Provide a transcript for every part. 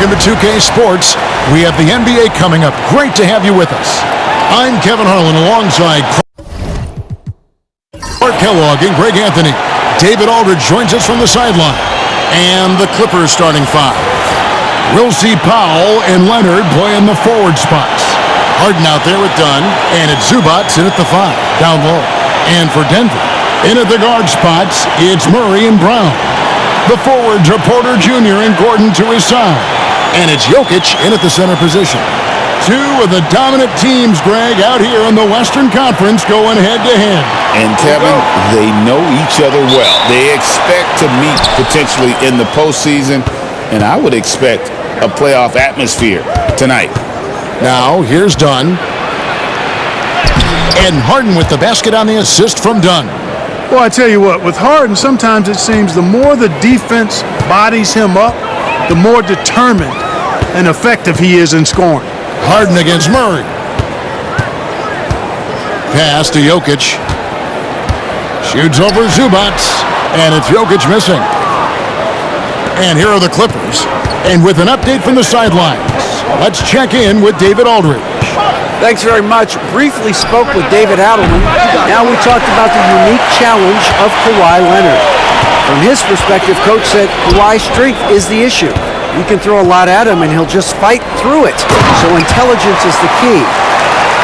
Welcome to 2K Sports. We have the NBA coming up. Great to have you with us. I'm Kevin Harlan alongside Clark Kellogg and Greg Anthony. David Aldridge joins us from the sideline. And the Clippers starting five. We'll see Powell and Leonard play in the forward spots. Harden out there with Dunn, and it's Zubac in at the five, down low. And for Denver, in at the guard spots, it's Murray and Brown. The forwards are Porter Jr. and Gordon to his side. And it's Jokic in at the center position. Two of the dominant teams, Greg, out here in the Western Conference going head-to-head. And, Kevin, they know each other well. They expect to meet potentially in the postseason, and I would expect a playoff atmosphere tonight. Now, here's Dunn. And Harden with the basket on the assist from Dunn. Well, I tell you what, with Harden, sometimes it seems the more the defense bodies him up, the more determined and effective he is in scoring. Harden against Murray. Pass to Jokic. Shoots over Zubac. And it's Jokic missing. And here are the Clippers. And with an update from the sidelines, let's check in with David Aldridge. Thanks very much. Briefly spoke with David Adelman. Now we talked about the unique challenge of Kawhi Leonard. From his perspective, Coach said Kawhi's strength is the issue. You can throw a lot at him and he'll just fight through it. So intelligence is the key.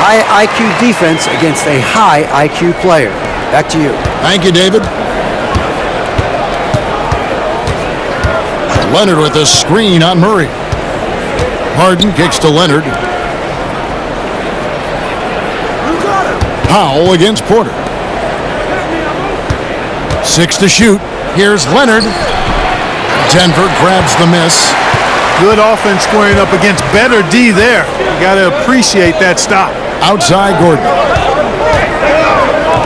High IQ defense against a high IQ player. Back to you. Thank you, David. Leonard with a screen on Murray. Harden kicks to Leonard. Powell against Porter. 6 to shoot. Here's Leonard. Denver grabs the miss. Good offense squaring up against better D there. You got to appreciate that stop. Outside Gordon.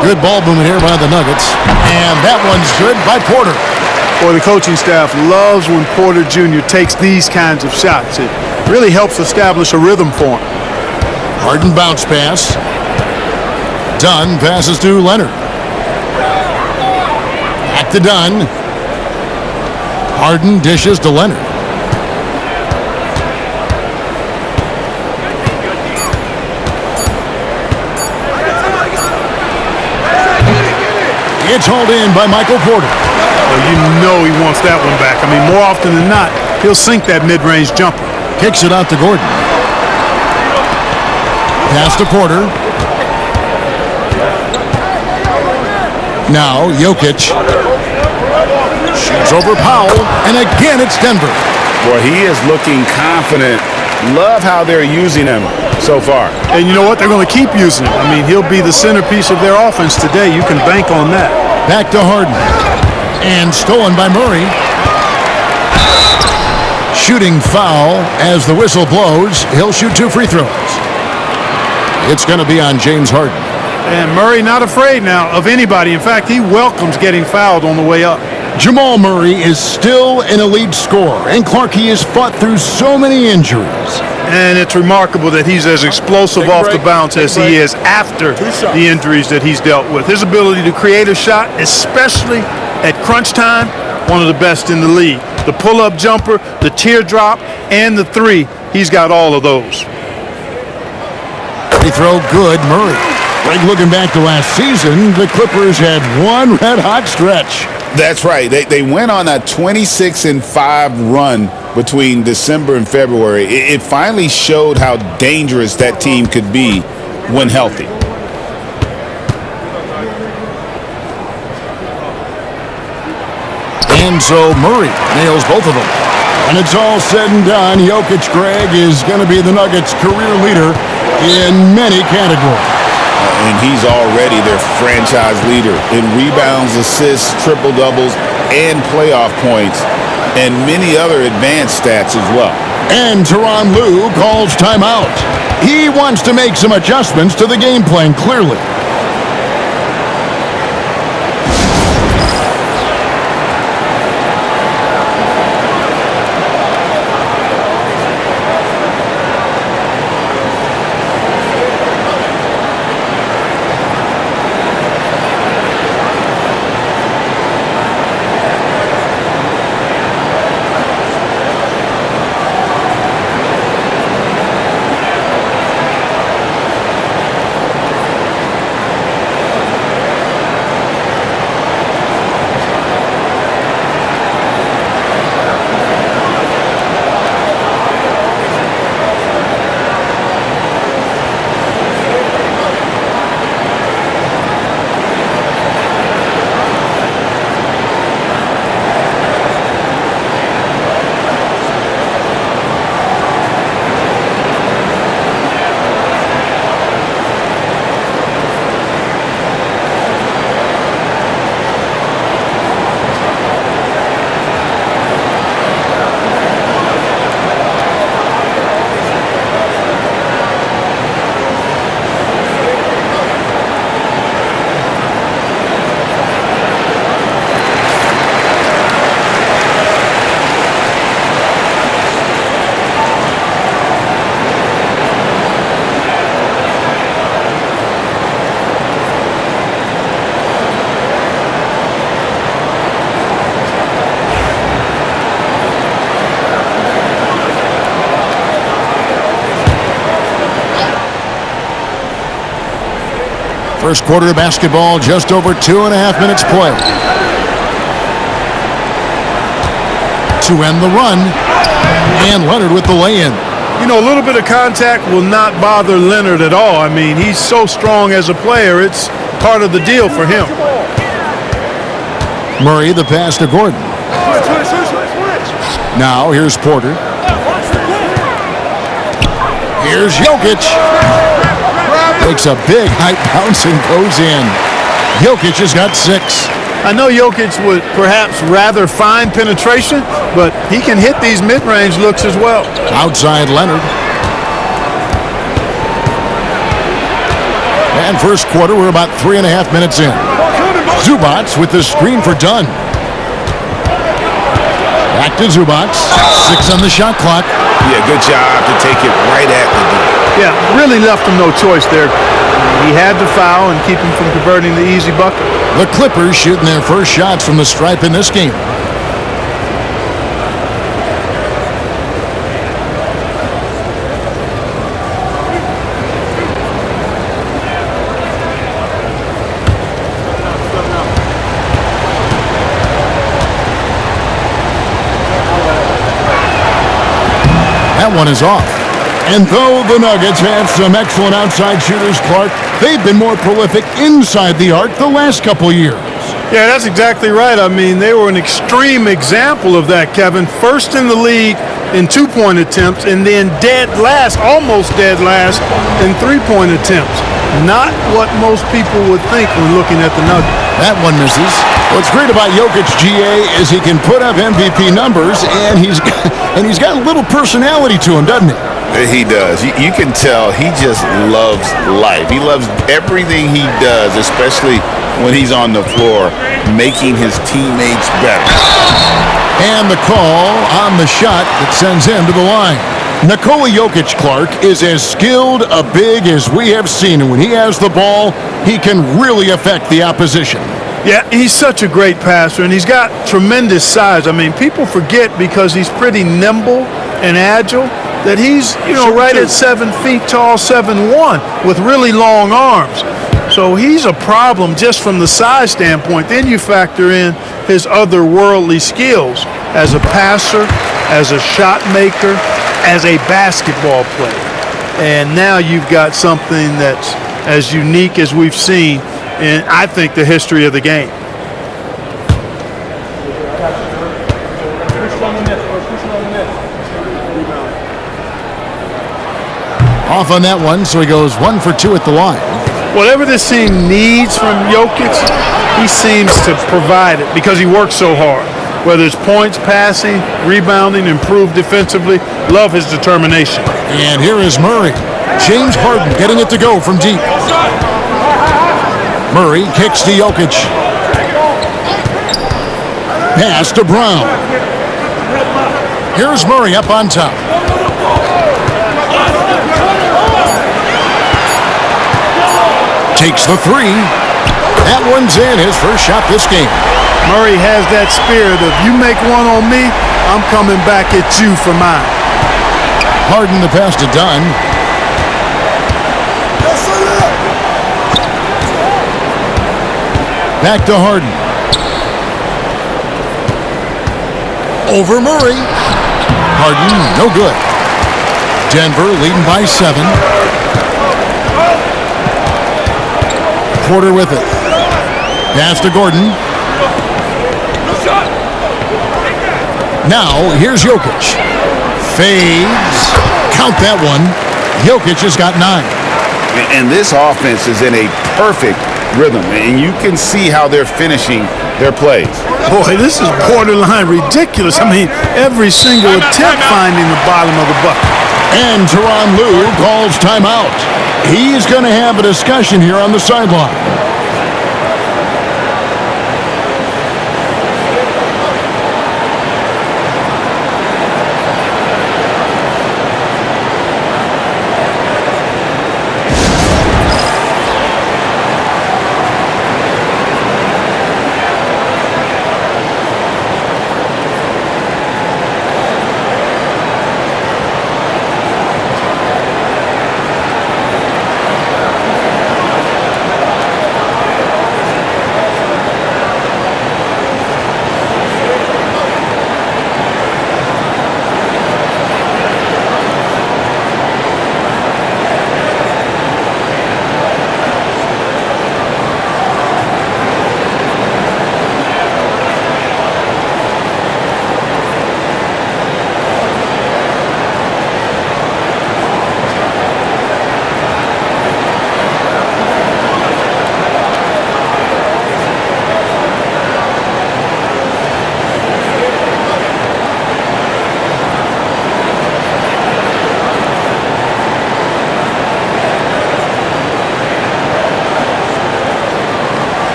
Good ball movement here by the Nuggets. And that one's good by Porter. Boy, the coaching staff loves when Porter Jr. takes these kinds of shots. It really helps establish a rhythm for him. Harden bounce pass. Dunn passes to Leonard. Back to Dunn. Harden dishes to Leonard. It's hauled in by Michael Porter. Well, you know he wants that one back. I mean, more often than not, he'll sink that mid-range jumper. Kicks it out to Gordon. Pass to Porter. Now, Jokic shoots over Powell, and again it's Denver. Boy, he is looking confident. Love how they're using him so far. And you know what? They're going to keep using him. I mean, he'll be the centerpiece of their offense today. You can bank on that. Back to Harden. And stolen by Murray. Shooting foul as the whistle blows. He'll shoot 2 free throws. It's going to be on James Harden. And Murray not afraid now of anybody. In fact, he welcomes getting fouled on the way up. Jamal Murray is still an elite scorer. And Clark, he has fought through so many injuries. And it's remarkable that he's as explosive off the bounce as he is after the injuries that he's dealt with. His ability to create a shot, especially at crunch time, one of the best in the league. The pull-up jumper, the teardrop, and the three, he's got all of those. Free throw good, Murray. Greg, looking back to last season, the Clippers had one red-hot stretch. That's right. They went on a 26-5 run between December and February. It finally showed how dangerous that team could be when healthy. And so Murray nails both of them. And it's all said and done, Jokic, Greg, is going to be the Nuggets' career leader in many categories. And he's already their franchise leader in rebounds, assists, triple-doubles, and playoff points, and many other advanced stats as well. And Tyronn Lue calls timeout. He wants to make some adjustments to the game plan, clearly. First quarter of basketball, just over 2.5 minutes played. To end the run, and Leonard with the lay-in. You know, a little bit of contact will not bother Leonard at all. I mean, he's so strong as a player. It's part of the deal for him. Murray, the pass to Gordon. Now, here's Porter. Here's Jokic. Takes a big high bounce and goes in. Jokic has got 6. I know Jokic would perhaps rather find penetration, but he can hit these mid-range looks as well. Outside Leonard. And first quarter, we're about 3.5 minutes in. Zubac with the screen for Dunn. Back to Zubac. 6 on the shot clock. Yeah, good job to take it right at the D. Yeah, really left him no choice there. He had to foul and keep him from converting the easy bucket. The Clippers shooting their first shots from the stripe in this game. That one is off. And though the Nuggets have some excellent outside shooters, Clark, they've been more prolific inside the arc the last couple years. Yeah, that's exactly right. I mean, they were an extreme example of that, Kevin. First in the league in two-point attempts, and then dead last, almost dead last, in three-point attempts. Not what most people would think when looking at the Nuggets. That one misses. What's great about Jokic, GA, is he can put up MVP numbers, and he's got a little personality to him, doesn't he? He does. You can tell he just loves life. He loves everything he does, especially when he's on the floor, making his teammates better. And the call on the shot that sends him to the line. Nikola Jokic, Clark, is as skilled a big as we have seen. And when he has the ball, he can really affect the opposition. Yeah, he's such a great passer, and he's got tremendous size. I mean, people forget because he's pretty nimble and agile that he's, right at 7 feet tall, 7'1", with really long arms. So he's a problem just from the size standpoint. Then you factor in his otherworldly skills as a passer, as a shot maker, as a basketball player. And now you've got something that's as unique as we've seen in, I think, the history of the game. Off on that one, so he goes 1 for 2 at the line. Whatever this team needs from Jokic, he seems to provide it because he works so hard. Whether it's points, passing, rebounding, improved defensively, love his determination. And here is Murray. James Harden getting it to go from deep. Murray kicks to Jokic. Pass to Brown. Here's Murray up on top. Takes the 3. That one's in, his first shot this game. Murray has that spirit of, you make one on me, I'm coming back at you for mine. Harden the pass to Dunn. Back to Harden. Over Murray. Harden, no good. Denver leading by 7. Porter with it. Pass to Gordon. Now, here's Jokic. Fades. Count that one. Jokic has got 9. And this offense is in a perfect rhythm, and you can see how they're finishing their plays. Boy, this is borderline ridiculous. I mean, every single attempt finding the bottom of the bucket. And Tyronn Lue calls timeout. He's going to have a discussion here on the sideline.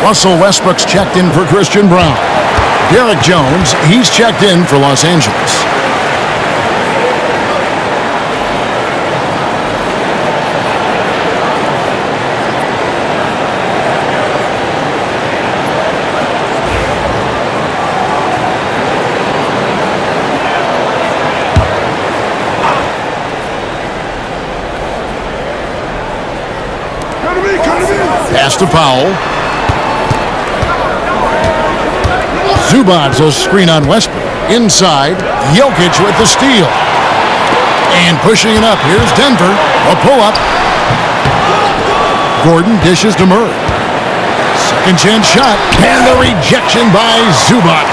Russell Westbrook's checked in for Christian Brown. Derek Jones, he's checked in for Los Angeles. Pass to Powell. Zubac's will screen on Westbrook. Inside, Jokic with the steal. And pushing it up, here's Denver. A pull-up. Gordon dishes to Murray. Second chance shot. And the rejection by Zubac.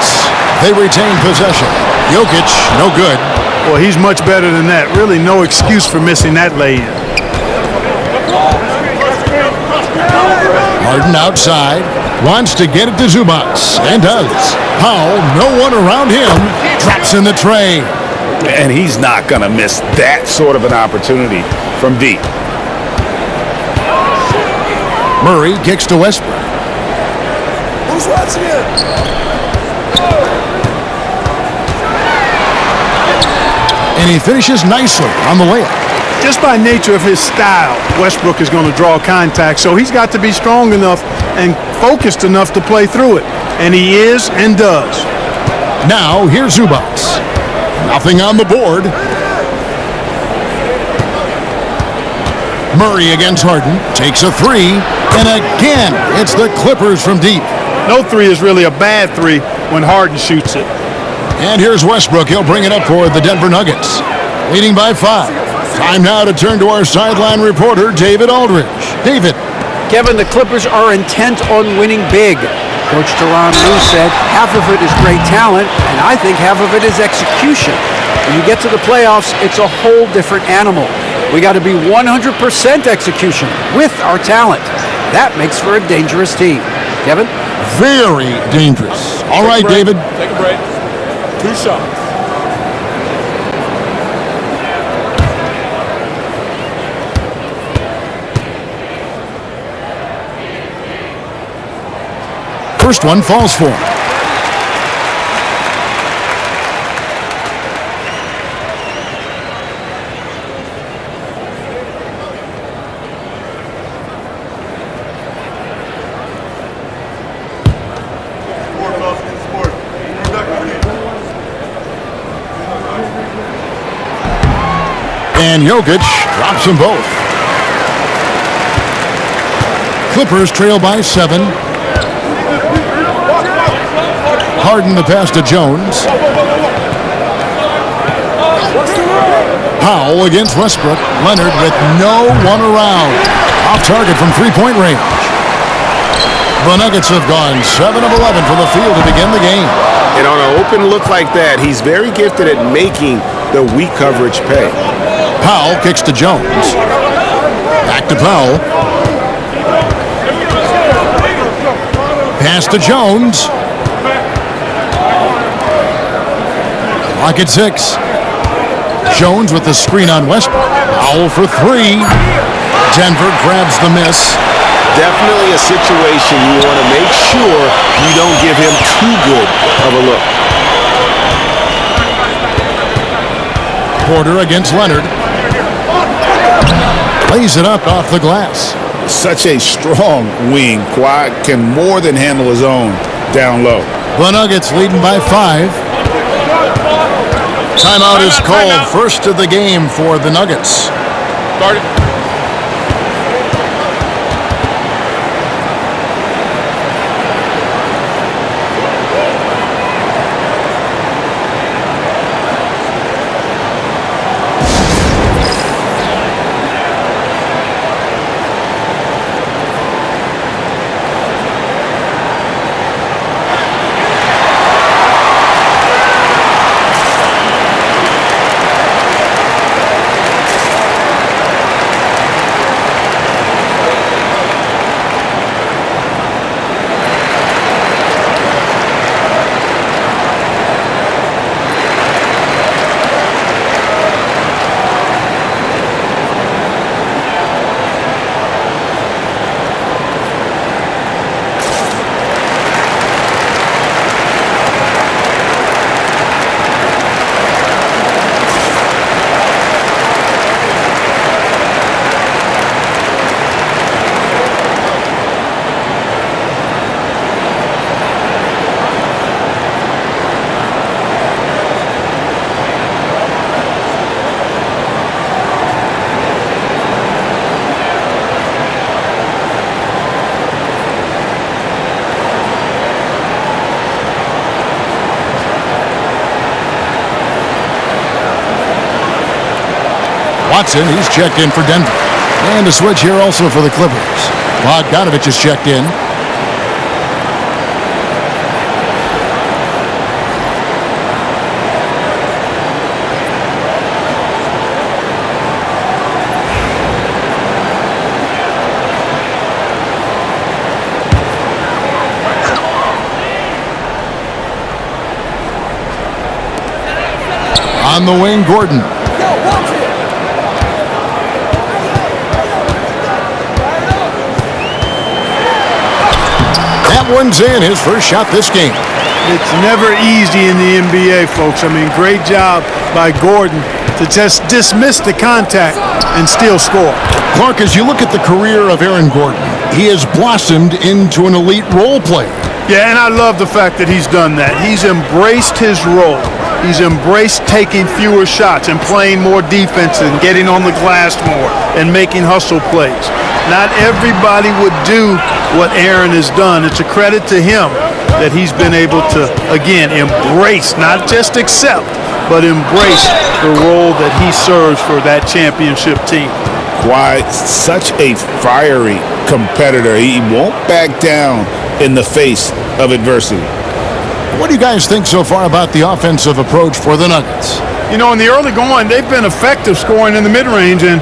They retain possession. Jokic, no good. Well, he's much better than that. Really no excuse for missing that lay-in. Harden outside, wants to get it to Zubac, and does. Powell, no one around him, drops in the tray. And he's not going to miss that sort of an opportunity from deep. Murray kicks to Westbrook. Who's watching it? And he finishes nicely on the layup. Just by nature of his style, Westbrook is going to draw contact, so he's got to be strong enough and focused enough to play through it. And he is and does. Now, here's Zubac. Nothing on the board. Murray against Harden, takes a three, and again, it's the Clippers from deep. No three is really a bad three when Harden shoots it. And here's Westbrook. He'll bring it up for the Denver Nuggets, leading by 5. Time now to turn to our sideline reporter, David Aldridge. David. Kevin, the Clippers are intent on winning big. Coach Tyronn Lue said half of it is great talent, and I think half of it is execution. When you get to the playoffs, it's a whole different animal. We got to be 100% execution with our talent. That makes for a dangerous team. Kevin? Very dangerous. All right, David. Take a break. 2 shots. First one falls for him. And Jokic drops them both. Clippers trail by 7. Harden the pass to Jones. Powell against Westbrook. Leonard with no one around. Off target from three-point range. The Nuggets have gone 7 of 11 from the field to begin the game. And on an open look like that, he's very gifted at making the weak coverage pay. Powell kicks to Jones. Back to Powell. Pass to Jones. Clock at 6. Jones with the screen on Westbrook. Powell for 3. Denver grabs the miss. Definitely a situation you want to make sure you don't give him too good of a look. Porter against Leonard. Lays it up off the glass. Such a strong wing. Kawhi can more than handle his own down low. The Nuggets leading by 5. Timeout is called. First of the game for the Nuggets. Start it. Watson, he's checked in for Denver. And a switch here also for the Clippers. Bogdanovich is checked in. On the wing, Gordon. That one's in, his first shot this game. It's never easy in the NBA, folks. I mean, great job by Gordon to just dismiss the contact and still score. Clark, as you look at the career of Aaron Gordon, he has blossomed into an elite role player. Yeah, and I love the fact that he's done that. He's embraced his role. He's embraced taking fewer shots and playing more defense and getting on the glass more and making hustle plays. Not everybody would do what Aaron has done. It's a credit to him that he's been able to, again, embrace, not just accept, but embrace the role that he serves for that championship team. Kawhi, such a fiery competitor. He won't back down in the face of adversity. What do you guys think so far about the offensive approach for the Nuggets? You know, in the early going, they've been effective scoring in the mid-range, and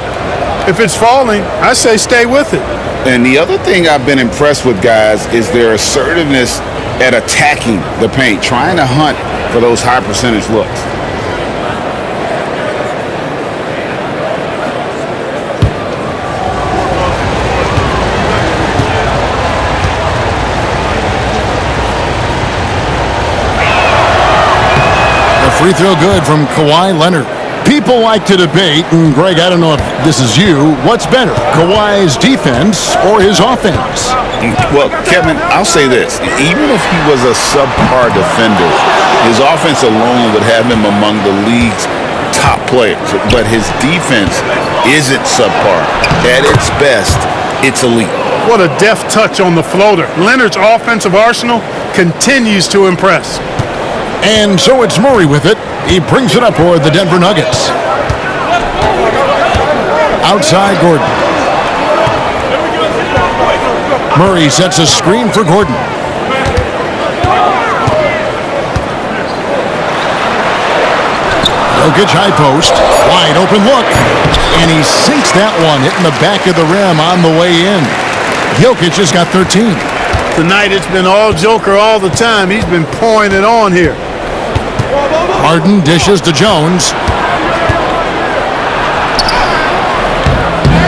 if it's falling, I say stay with it. And the other thing I've been impressed with, guys, is their assertiveness at attacking the paint, trying to hunt for those high percentage looks. Free throw good from Kawhi Leonard. People like to debate, and Greg, I don't know if this is you, what's better, Kawhi's defense or his offense? Well, Kevin, I'll say this. Even if he was a subpar defender, his offense alone would have him among the league's top players. But his defense isn't subpar. At its best, it's elite. What a deft touch on the floater. Leonard's offensive arsenal continues to impress. And so it's Murray with it. He brings it up for the Denver Nuggets. Outside Gordon. Murray sets a screen for Gordon. Jokic high post. Wide open look. And he sinks that one, hitting the back of the rim on the way in. Jokic has got 13. Tonight it's been all Joker all the time. He's been pouring it on here. Harden dishes to Jones.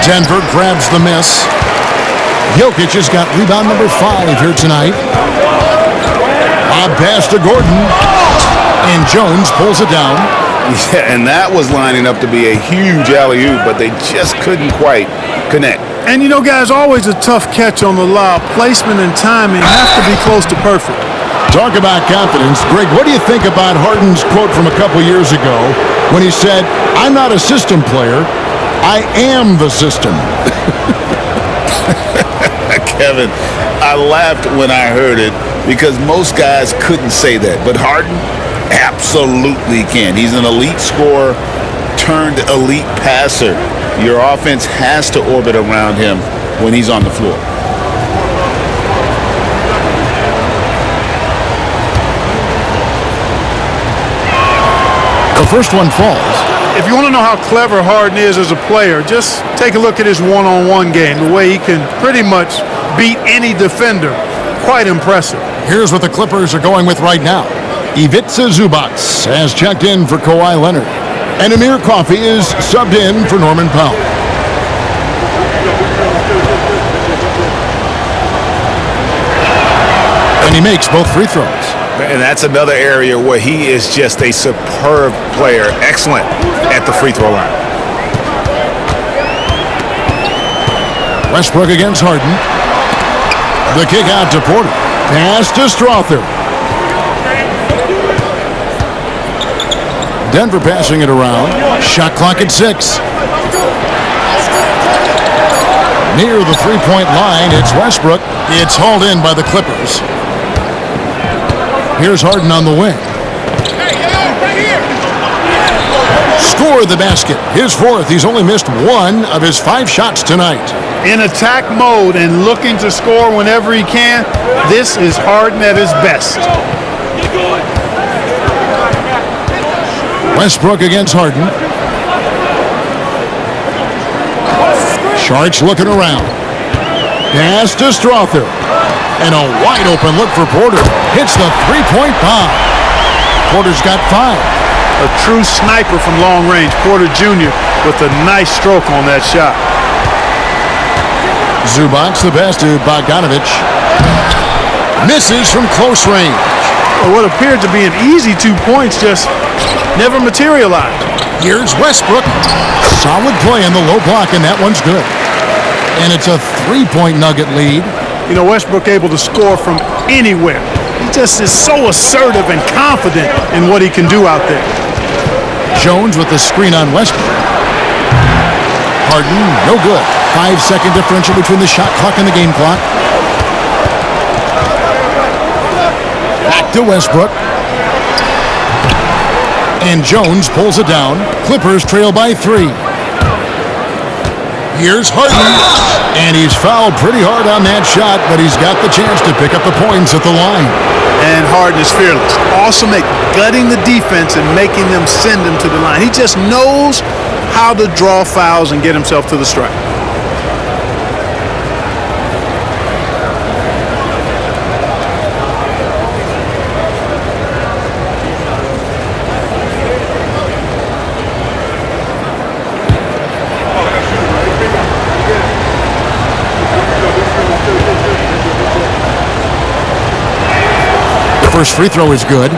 Denver grabs the miss. Jokic has got rebound number 5 here tonight. Lob pass to Gordon. And Jones pulls it down. Yeah, and that was lining up to be a huge alley-oop, but they just couldn't quite connect. And you know, guys, always a tough catch on the lob. Placement and timing have to be close to perfect. Talk about confidence. Greg, what do you think about Harden's quote from a couple years ago when he said, "I'm not a system player, I am the system"? Kevin, I laughed when I heard it because most guys couldn't say that. But Harden absolutely can. He's an elite scorer turned elite passer. Your offense has to orbit around him when he's on the floor. The first one falls. If you want to know how clever Harden is as a player, just take a look at his one-on-one game, the way he can pretty much beat any defender. Quite impressive. Here's what the Clippers are going with right now. Ivica Zubac has checked in for Kawhi Leonard. And Amir Coffey is subbed in for Norman Powell. And he makes both free throws. And that's another area where he is just a superb player. Excellent at the free throw line. Westbrook against Harden. The kick out to Porter. Pass to Strother. Denver passing it around. Shot clock at 6. Near the three-point line, it's Westbrook. It's hauled in by the Clippers. Here's Harden on the wing. score the basket. His fourth. He's only missed one of his 5 shots tonight. In attack mode and looking to score whenever he can, this is Harden at his best. Westbrook against Harden. Sharks looking around. Pass to Strother. And a wide open look for Porter. Hits the three-point bomb. Porter's got 5. A true sniper from long range, Porter Jr. with a nice stroke on that shot. Zubac the pass to Bogdanovich. Misses from close range. What appeared to be an easy 2 points just never materialized. Here's Westbrook. Solid play in the low block, and that one's good. And it's a 3-point Nugget lead. You know, Westbrook able to score from anywhere. He just is so assertive and confident in what he can do out there. Jones with the screen on Westbrook. Harden, no good. 5-second differential between the shot clock and the game clock. Back to Westbrook. And Jones pulls it down. Clippers trail by 3. Here's Harden. And he's fouled pretty hard on that shot, but he's got the chance to pick up the points at the line. And Harden is fearless. Awesome at gutting the defense and making them send him to the line. He just knows how to draw fouls and get himself to the stripe. First free throw is good.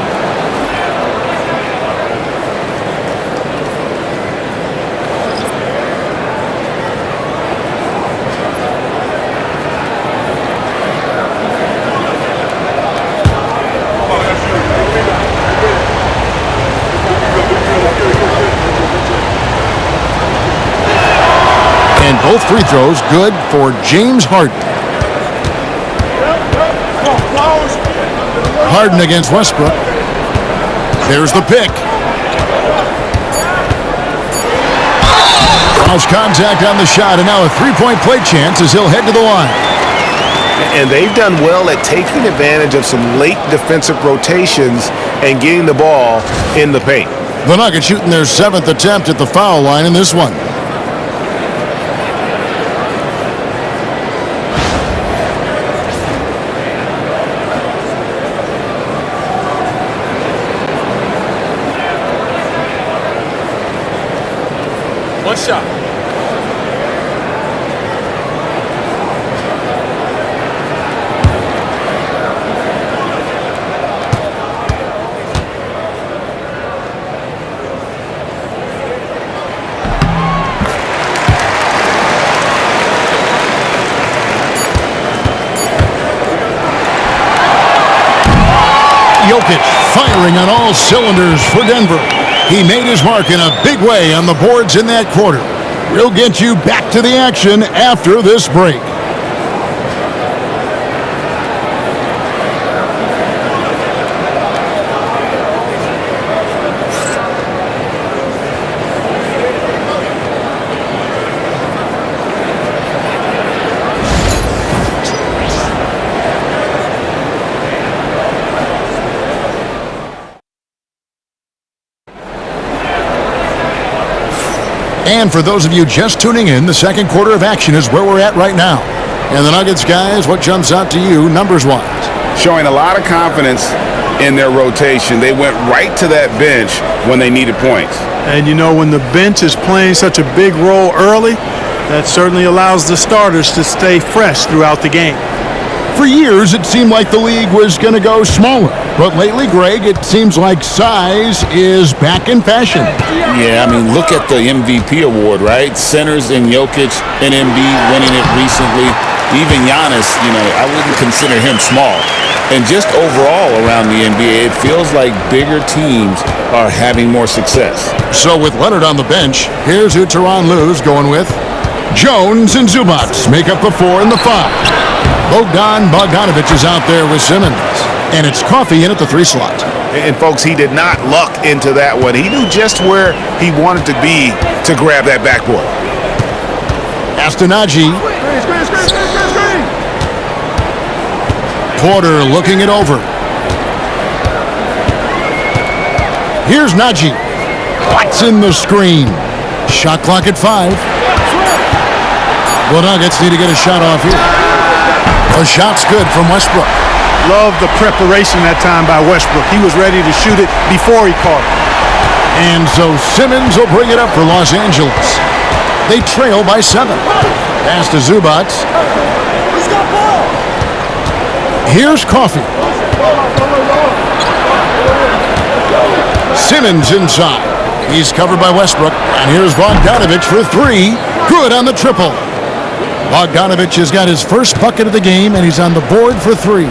And both free throws good for James Harden. Harden against Westbrook. There's the pick. Fouls contact on the shot, and now a 3-point play chance as he'll head to the line. And they've done well at taking advantage of some late defensive rotations and getting the ball in the paint. The Nuggets shooting their 7th attempt at the foul line in this one. One shot. Jokic firing on all cylinders for Denver. He made his mark in a big way on the boards in that quarter. We'll get you back to the action after this break. And for those of you just tuning in, the second quarter of action is where we're at right now. And the Nuggets, guys, what jumps out to you numbers-wise? Showing a lot of confidence in their rotation. They went right to that bench when they needed points. And you know, when the bench is playing such a big role early, that certainly allows the starters to stay fresh throughout the game. For years, it seemed like the league was going to go smaller. But lately, Greg, it seems like size is back in fashion. Yeah, I mean, look at the MVP award, right? Centers and Jokic and Embiid winning it recently. Even Giannis, you know, I wouldn't consider him small. And just overall around the NBA, it feels like bigger teams are having more success. So with Leonard on the bench, here's who Tyronn Lue's going with. Jones and Zubac make up the 4 and the 5. Bogdanovich is out there with Simmons. And it's Coffee in at the 3 slot. And folks, he did not luck into that one. He knew just where he wanted to be to grab that backboard. Astonagi. Porter looking it over. Here's Najee. Lights in the screen. Shot clock at 5. The Nuggets need to get a shot off here. The shot's good from Westbrook. Love the preparation that time by Westbrook. He was ready to shoot it before he caught it. And so Simmons will bring it up for Los Angeles. They trail by 7. Pass to Zubac. Here's Coffee. Simmons inside. He's covered by Westbrook. And here's Bogdanovich for 3. Good on the triple. Bogdanovich has got his first bucket of the game, and he's on the board for 3.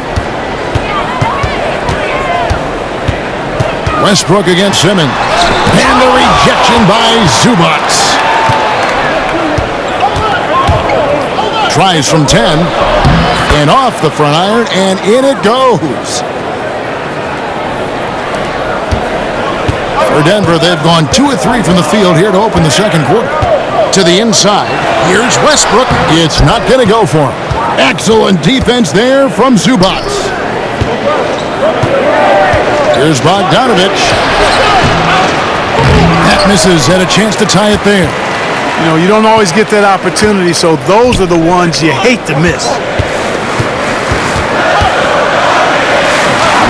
Westbrook against Simmons. And the rejection by Zubac. Tries from 10. And off the front iron, and in it goes. For Denver, they've gone 2 of 3 from the field here to open the second quarter. To the inside, here's Westbrook. It's not going to go for him. Excellent defense there from Zubac. Here's Bogdanovich. That misses. Had a chance to tie it there. You know, you don't always get that opportunity, so those are the ones you hate to miss.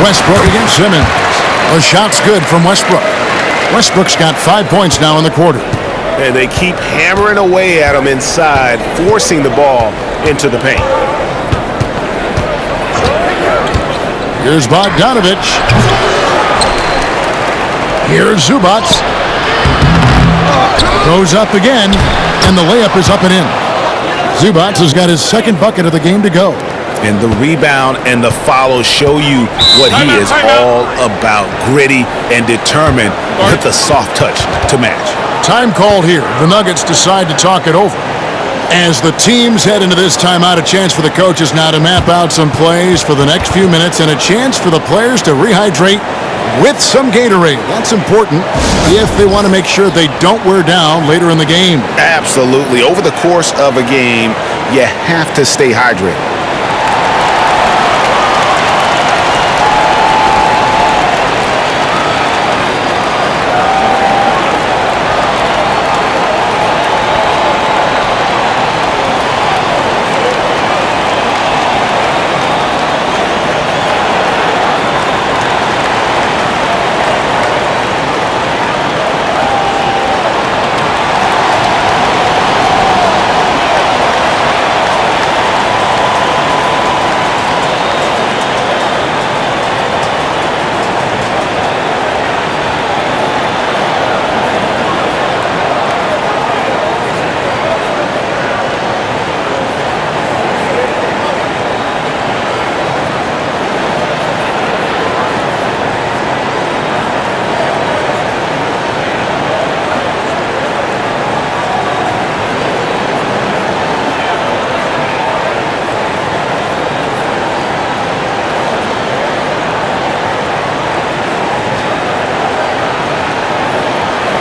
Westbrook against Simmons. The shot's good from Westbrook. Westbrook's got 5 points now in the quarter. And they keep hammering away at him inside, forcing the ball into the paint. Here's Bogdanovich. Here's Zubac. Goes up again, and the layup is up and in. Zubac has got his second bucket of the game to go. And the rebound and the follow show you what he is all about. Gritty and determined with the soft touch to match. Time called here. The Nuggets decide to talk it over. As the teams head into this timeout, a chance for the coaches now to map out some plays for the next few minutes and a chance for the players to rehydrate with some Gatorade. That's important if they want to make sure they don't wear down later in the game. Absolutely. Over the course of a game, you have to stay hydrated.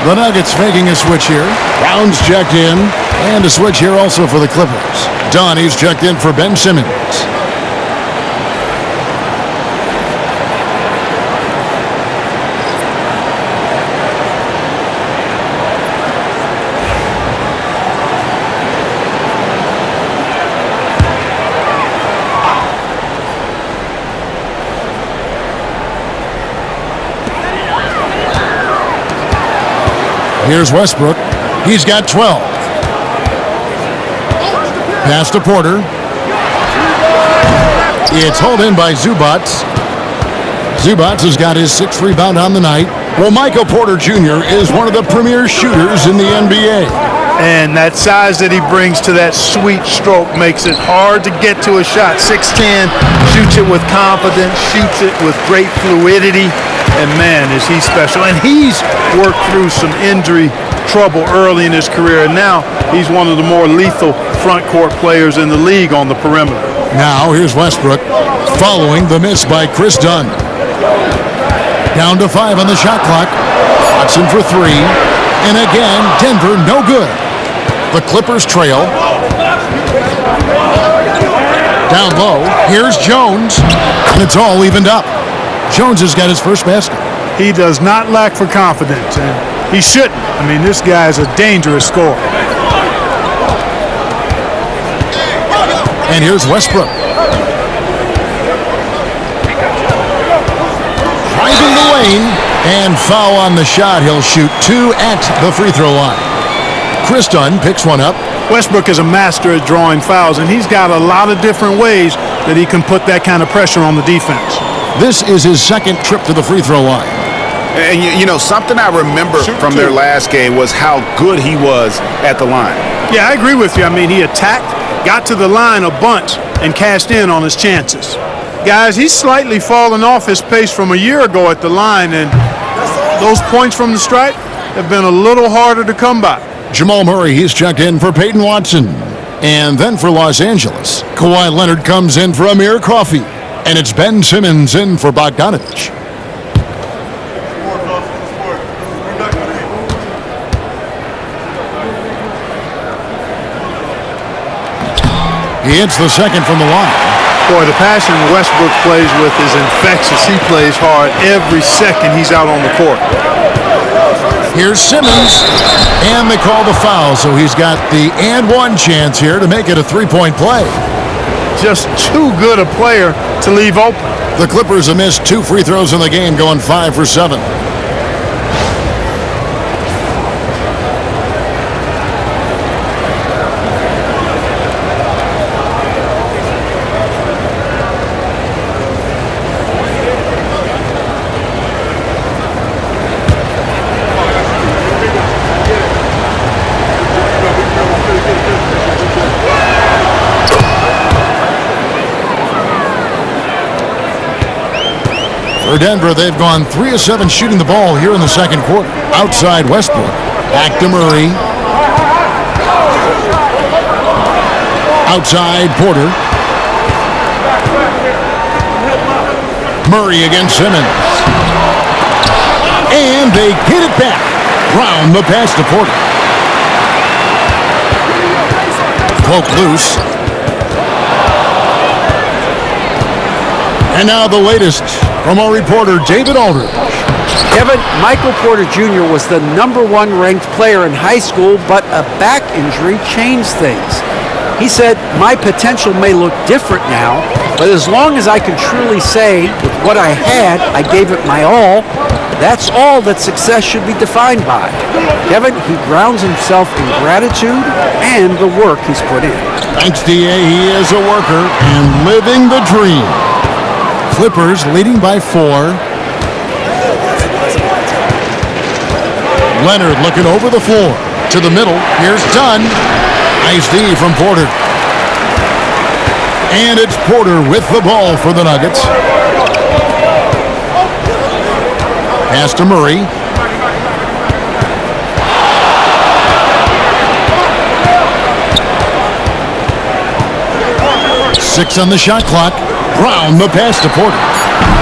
The Nuggets making a switch here. Brown's checked in. And a switch here also for the Clippers. Donnie's checked in for Ben Simmons. Here's Westbrook. He's got 12. Pass to Porter. It's hauled in by Zubac. Zubac has got his 6th rebound on the night. Well, Michael Porter Jr. is one of the premier shooters in the NBA. And that size that he brings to that sweet stroke makes it hard to get to a shot. 6'10", shoots it with confidence, shoots it with great fluidity. And man, is he special. And he's worked through some injury trouble early in his career. And now he's one of the more lethal front court players in the league on the perimeter. Now here's Westbrook following the miss by Chris Dunn. Down to 5 on the shot clock. Watson for 3. And again, Denver no good. The Clippers trail. Down low, here's Jones. And it's all evened up. Jones has got his first basket. He does not lack for confidence, and he shouldn't. I mean, this guy is a dangerous scorer. And here's Westbrook. Driving the lane, and foul on the shot. He'll shoot 2 at the free throw line. Chris Dunn picks one up. Westbrook is a master at drawing fouls, and he's got a lot of different ways that he can put that kind of pressure on the defense. This is his second trip to the free throw line. And you know, something I remember from their last game was how good he was at the line. Yeah, I agree with you. I mean, he attacked, got to the line a bunch, and cashed in on his chances. Guys, he's slightly fallen off his pace from a year ago at the line, and those points from the stripe have been a little harder to come by. Jamal Murray, he's checked in for Peyton Watson. And then for Los Angeles, Kawhi Leonard comes in for Amir Coffey. And it's Ben Simmons in for Bogdanovich. He hits the second from the line. Boy, the passion Westbrook plays with is infectious. He plays hard every second he's out on the court. Here's Simmons, and they call the foul, so he's got the and one chance here to make it a three-point play. Just too good a player to leave open. The Clippers have missed 2 free throws in the game, going 5 for 7. For Denver, they've gone 3 of 7 shooting the ball here in the second quarter. Outside Westbrook. Back to Murray. Outside Porter. Murray against Simmons. And they get it back. Brown the pass to Porter. Poke loose. And now the latest from our reporter, David Aldridge. Kevin, Michael Porter Jr. was the #1 ranked player in high school, but a back injury changed things. He said, "My potential may look different now, but as long as I can truly say with what I had, I gave it my all, that's all that success should be defined by." Kevin, he grounds himself in gratitude and the work he's put in. Thanks, D.A. He is a worker and living the dream. Clippers leading by 4. Leonard looking over the floor. To the middle. Here's Dunn. Nice D from Porter. And it's Porter with the ball for the Nuggets. Pass to Murray. Six on the shot clock. Brown the pass to Porter.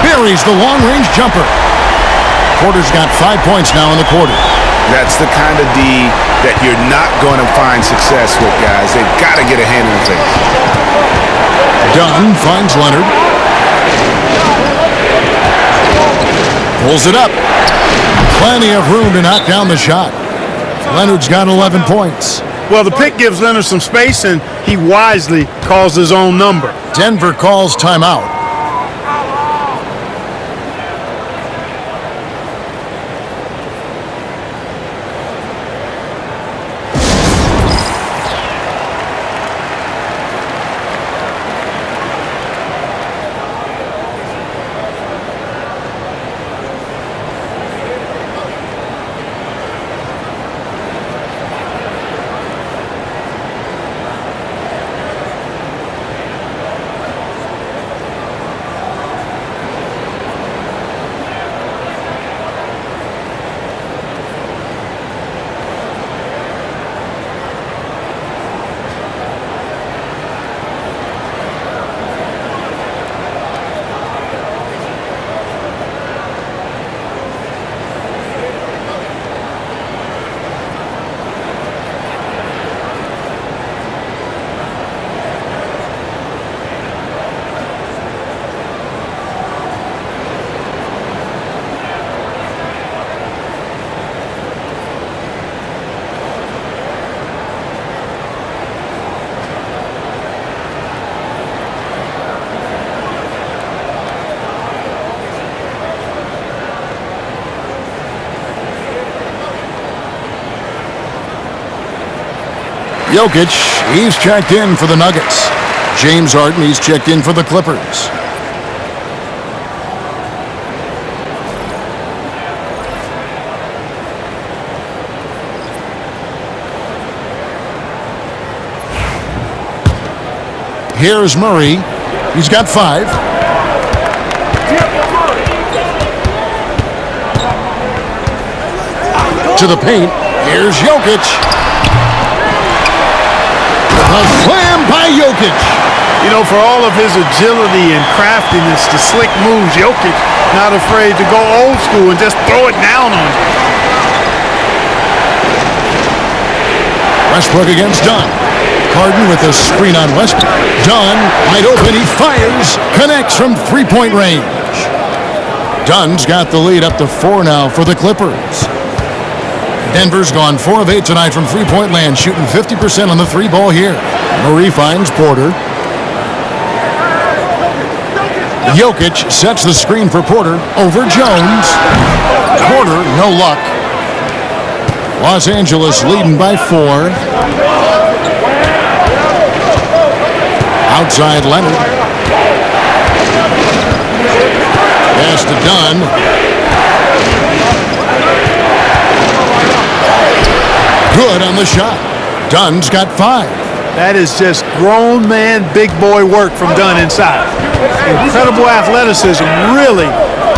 Buries the long-range jumper. Porter's got 5 points now in the quarter. That's the kind of D that you're not going to find success with, guys. They've got to get a hand in the face. Dunn finds Leonard. Pulls it up. Plenty of room to knock down the shot. Leonard's got 11 points. Well, the pick gives Leonard some space, and he wisely calls his own number. Denver calls timeout. Jokic, he's checked in for the Nuggets. James Harden, he's checked in for the Clippers. Here's Murray. He's got 5. To the paint. Here's Jokic. A slam by Jokic. You know, for all of his agility and craftiness, the slick moves, Jokic not afraid to go old school and just throw it down on him. Westbrook against Dunn. Harden with a screen on Westbrook. Dunn, wide open, he fires, connects from three-point range. Dunn's got the lead up to 4 now for the Clippers. Denver's gone 4 of 8 tonight from three-point land, shooting 50% on the 3-ball here. Murray finds Porter. Jokic sets the screen for Porter over Jones. Porter, no luck. Los Angeles leading by 4. Outside Leonard. Pass to Dunn. Good on the shot. Dunn's got 5. That is just grown man, big boy work from Dunn inside. Incredible athleticism really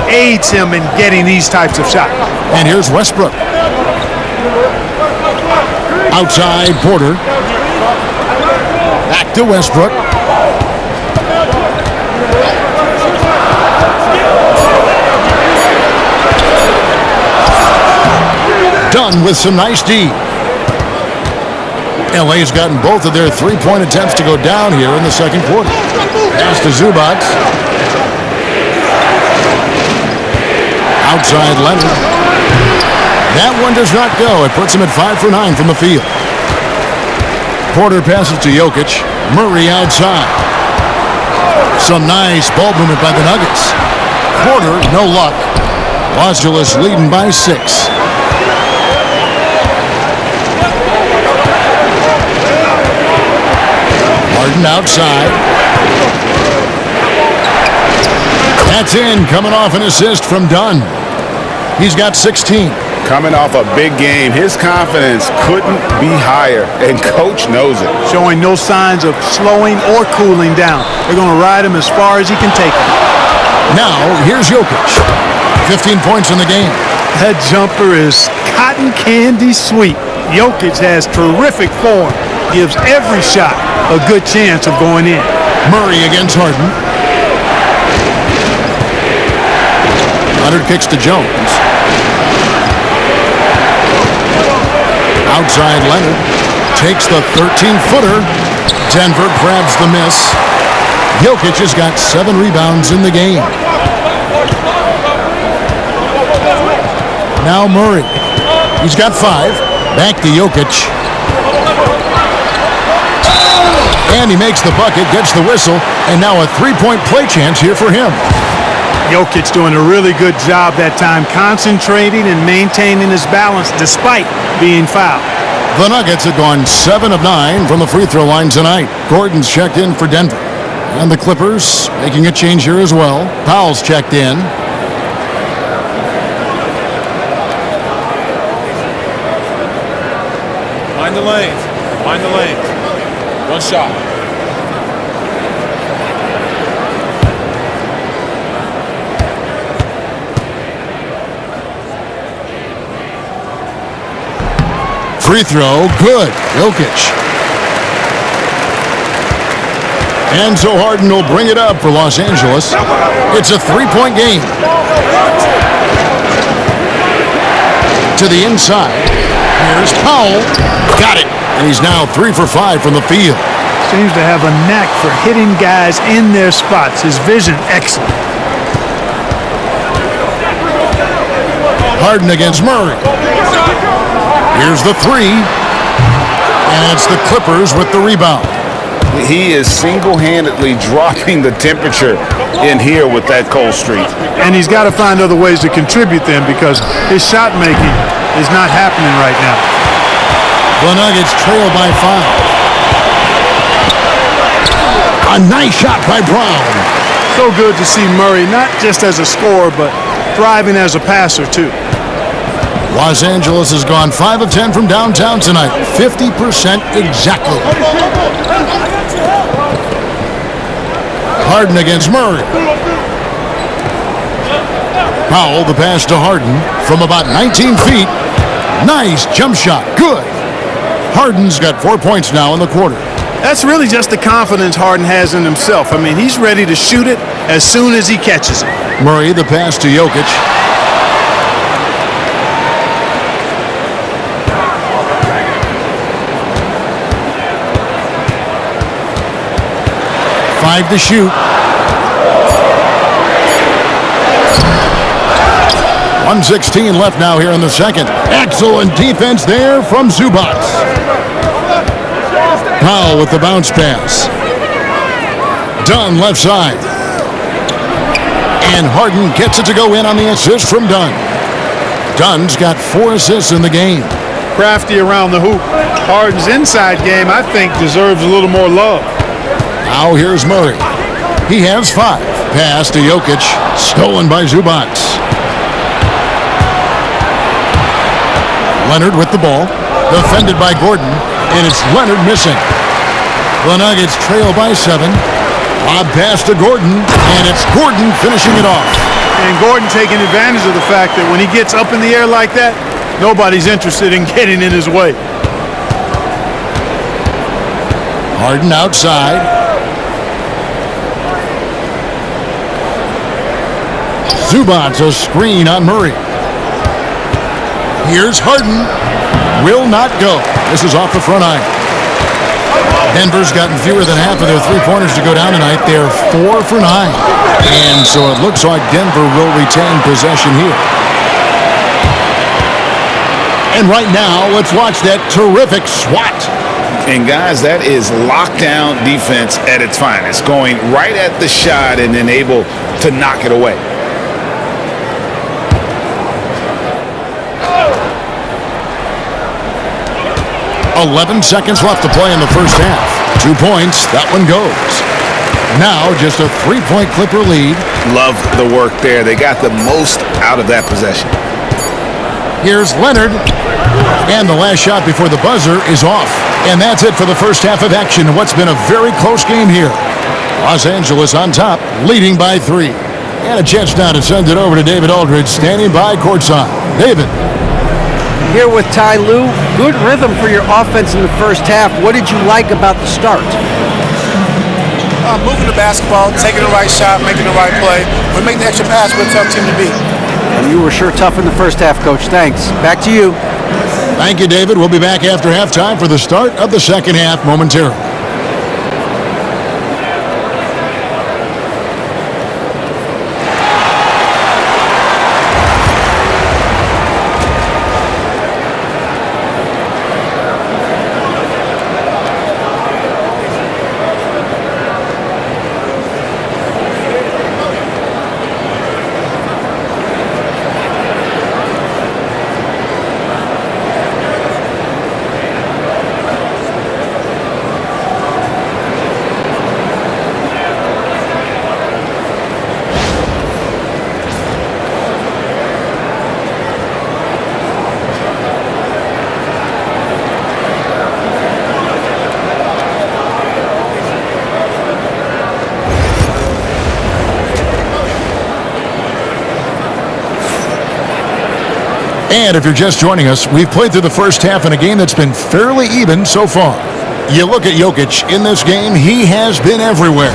aids him in getting these types of shots. And here's Westbrook. Outside Porter. Back to Westbrook. Dunn with some nice D. LA's gotten both of their three-point attempts to go down here in the second quarter. Pass to Zubac. Outside Leonard. That one does not go. It puts him at 5 for 9 from the field. Porter passes to Jokic. Murray outside. Some nice ball movement by the Nuggets. Porter, no luck. Los Angeles leading by 6. Harden outside. That's in, coming off an assist from Dunn. He's got 16. Coming off a big game, his confidence couldn't be higher, and coach knows it. Showing no signs of slowing or cooling down. They're going to ride him as far as he can take him. Now, here's Jokic. 15 points in the game. That jumper is cotton candy sweet. Jokic has terrific form. Gives every shot a good chance of going in. Murray against Harden. Leonard kicks to Jones. Outside Leonard. Takes the 13-footer. Denver grabs the miss. Jokic has got 7 rebounds in the game. Now Murray. He's got 5. Back to Jokic. And he makes the bucket, gets the whistle, and now a 3-point play chance here for him. Jokic doing a really good job that time, concentrating and maintaining his balance despite being fouled. The Nuggets have gone 7 of 9 from the free throw line tonight. Gordon's checked in for Denver. And the Clippers making a change here as well. Powell's checked in. Mind the lanes. Mind the lanes. One shot. Free throw, good. Jokic. And so Harden will bring it up for Los Angeles. It's a 3-point game. To the inside. Here's Powell. Got it. And he's now 3 for 5 from the field. Seems to have a knack for hitting guys in their spots. His vision, excellent. Harden against Murray. Here's the 3. And it's the Clippers with the rebound. He is single-handedly dropping the temperature in here with that cold streak. And he's got to find other ways to contribute them because his shot making is not happening right now. The Nuggets trail by 5. A nice shot by Brown. So good to see Murray, not just as a scorer, but thriving as a passer, too. Los Angeles has gone 5 of 10 from downtown tonight. 50% exactly. Harden against Murray. Powell, the pass to Harden from about 19 feet. Nice jump shot. Good. Harden's got 4 points now in the quarter. That's really just the confidence Harden has in himself. I mean, he's ready to shoot it as soon as he catches it. Murray, the pass to Jokic. Five to shoot. 1:16 left now here in the second. Excellent defense there from Zubac. Powell with the bounce pass. Dunn left side. And Harden gets it to go in on the assist from Dunn. Dunn's got 4 assists in the game. Crafty around the hoop. Harden's inside game, I think, deserves a little more love. Now here's Murray. He has 5. Pass to Jokic. Stolen by Zubac. Leonard with the ball. Defended by Gordon. And it's Leonard missing. The Nuggets trail by 7. Lob pass to Gordon. And it's Gordon finishing it off. And Gordon taking advantage of the fact that when he gets up in the air like that, nobody's interested in getting in his way. Harden outside. Zubac a screen on Murray. Here's Harden. Will not go. This is off the front iron. Denver's gotten fewer than half of their three-pointers to go down tonight. They're 4 for 9. And so it looks like Denver will retain possession here. And right now, let's watch that terrific swat. And guys, that is lockdown defense at its finest. Going right at the shot and then able to knock it away. 11 seconds left to play in the first half. 2 points, that one goes. Now just a 3-point Clipper lead. Love the work there. They got the most out of that possession. Here's Leonard. And the last shot before the buzzer is off. And that's it for the first half of action in what's been a very close game here. Los Angeles on top, leading by 3. And a chance now to send it over to David Aldridge, standing by courtside. David. Here with Ty Lue. Good rhythm for your offense in the first half. What did you like about the start? Moving the basketball, taking the right shot, making the right play. We make the extra pass, we're a tough team to beat. And you were sure tough in the first half, Coach. Thanks. Back to you. Thank you, David. We'll be back after halftime for the start of the second half momentarily. And if you're just joining us, we've played through the first half in a game that's been fairly even so far. You look at Jokic in this game, he has been everywhere.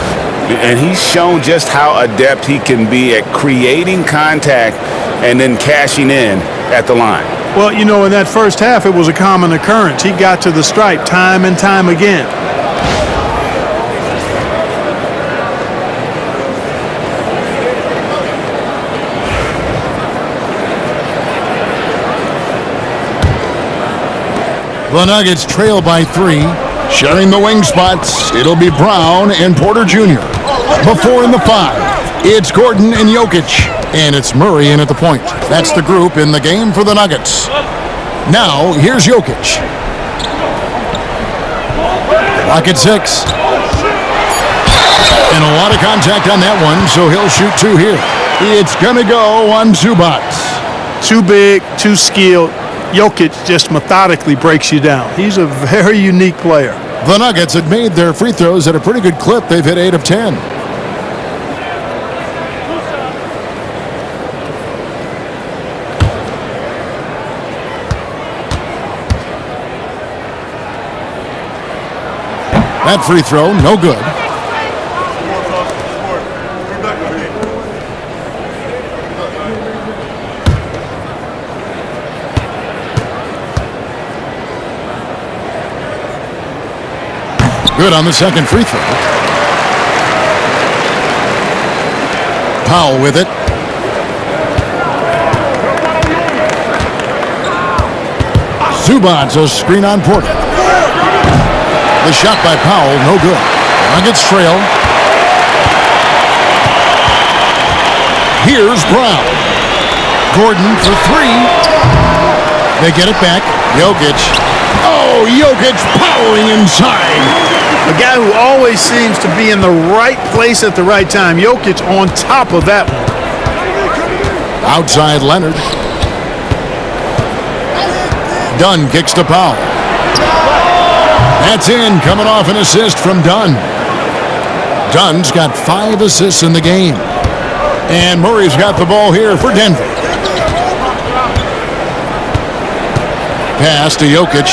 And he's shown just how adept he can be at creating contact and then cashing in at the line. Well, you know, in that first half, it was a common occurrence. He got to the stripe time and time again. The Nuggets trail by 3. Sharing the wing spots, it'll be Brown and Porter Jr. Before in the 5, it's Gordon and Jokic. And it's Murray in at the point. That's the group in the game for the Nuggets. Now, here's Jokic. Clock at 6. And a lot of contact on that one, so he'll shoot 2 here. It's going to go on Zubac. Too big, too skilled. Jokic just methodically breaks you down. He's a very unique player. The Nuggets had made their free throws at a pretty good clip. They've hit 8 of 10. That free throw, no good. Good on the second free throw. Powell with it. Zubac, a screen on Porter. The shot by Powell, no good. Nuggets trail. Here's Brown. Gordon for 3. They get it back. Jokic. Oh, Jokic powering inside. A guy who always seems to be in the right place at the right time. Jokic on top of that one. Outside Leonard. Dunn kicks to Powell. That's in, coming off an assist from Dunn. Dunn's got 5 assists in the game. And Murray's got the ball here for Denver. Pass to Jokic.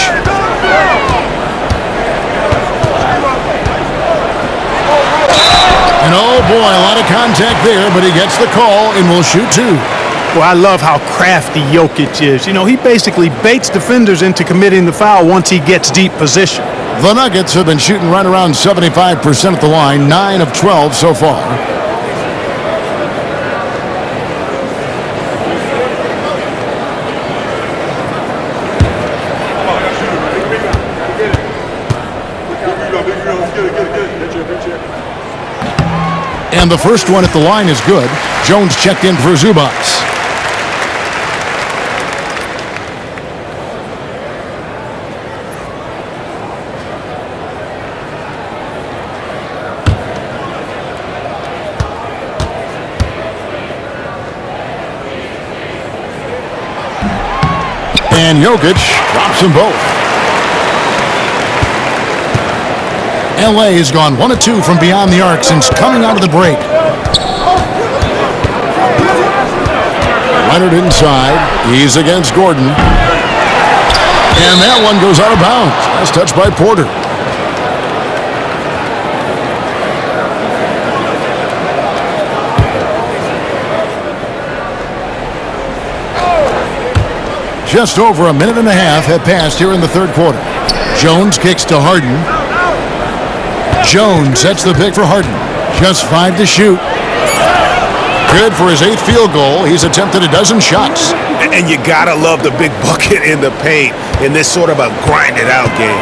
And oh boy, a lot of contact there, but he gets the call and will shoot 2. Well, I love how crafty Jokic is. You know, he basically baits defenders into committing the foul once he gets deep position. The Nuggets have been shooting right around 75% at the line, 9 of 12 so far. And the first one at the line is good. Jones checked in for Zubac. And Jokic drops them both. LA has gone 1 of 2 from beyond the arc since coming out of the break. Leonard inside. He's against Gordon. And that one goes out of bounds. That's touched by Porter. Just over a minute and a half have passed here in the third quarter. Jones kicks to Harden. Jones sets the pick for Harden. Just 5 to shoot. Good for his 8th field goal. He's attempted a dozen shots. And you gotta love the big bucket in the paint in this sort of a grinded out game.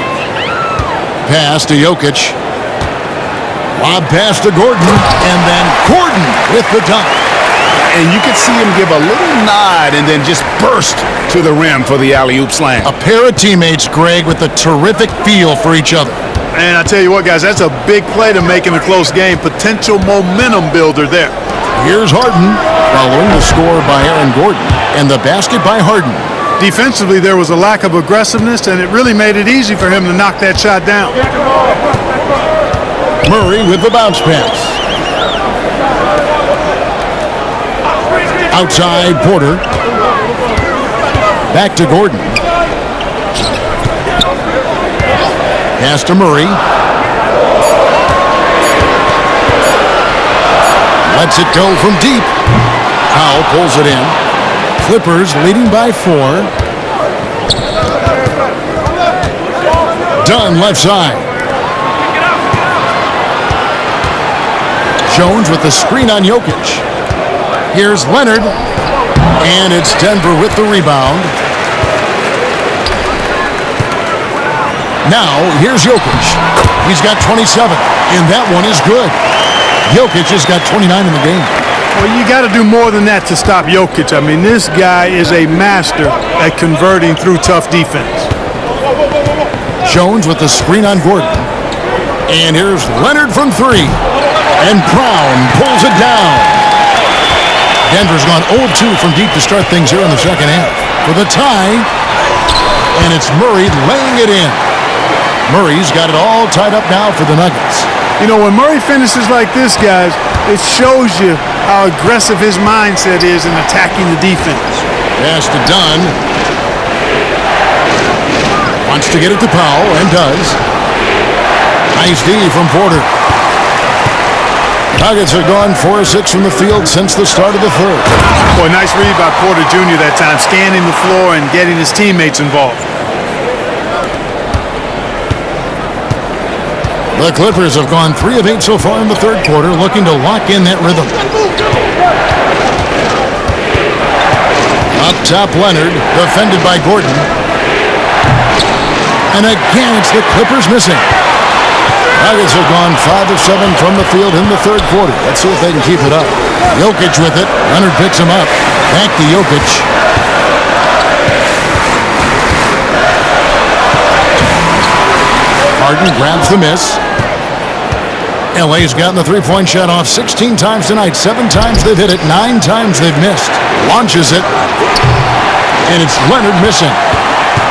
Pass to Jokic. Lob pass to Gordon. And then Gordon with the dunk. And you could see him give a little nod and then just burst to the rim for the alley-oop slam. A pair of teammates, Greg, with a terrific feel for each other. And I tell you what, guys, that's a big play to make in a close game. Potential momentum builder there. Here's Harden, following the score by Aaron Gordon, and the basket by Harden. Defensively, there was a lack of aggressiveness, and it really made it easy for him to knock that shot down. Murray with the bounce pass. Outside Porter. Back to Gordon. Pass to Murray. Lets it go from deep. Powell pulls it in. Clippers leading by 4. Dunn left side. Jones with the screen on Jokic. Here's Leonard. And it's Denver with the rebound. Now, here's Jokic. He's got 27, and that one is good. Jokic has got 29 in the game. Well, you got to do more than that to stop Jokic. I mean, this guy is a master at converting through tough defense. Jones with the screen on Gordon. And here's Leonard from three. And Brown pulls it down. Denver's gone 0-2 from deep to start things here in the second half. For the tie, and it's Murray laying it in. Murray's got it all tied up now for the Nuggets. You know, when Murray finishes like this, guys, it shows you how aggressive his mindset is in attacking the defense. Pass to Dunn. Wants to get it to Powell, and does. Nice D from Porter. Nuggets have gone 4-6 from the field since the start of the third. Boy, nice read by Porter Jr. that time, scanning the floor and getting his teammates involved. The Clippers have gone 3 of 8 so far in the third quarter, looking to lock in that rhythm. Up top, Leonard, defended by Gordon. And again, it's the Clippers missing. Nuggets have gone 5 of 7 from the field in the third quarter. Let's see if they can keep it up. Jokic with it. Leonard picks him up. Back to Jokic. Harden grabs the miss. LA's gotten the three-point shot off 16 times tonight. 7 times they've hit it. 9 times they've missed. Launches it. And it's Leonard missing.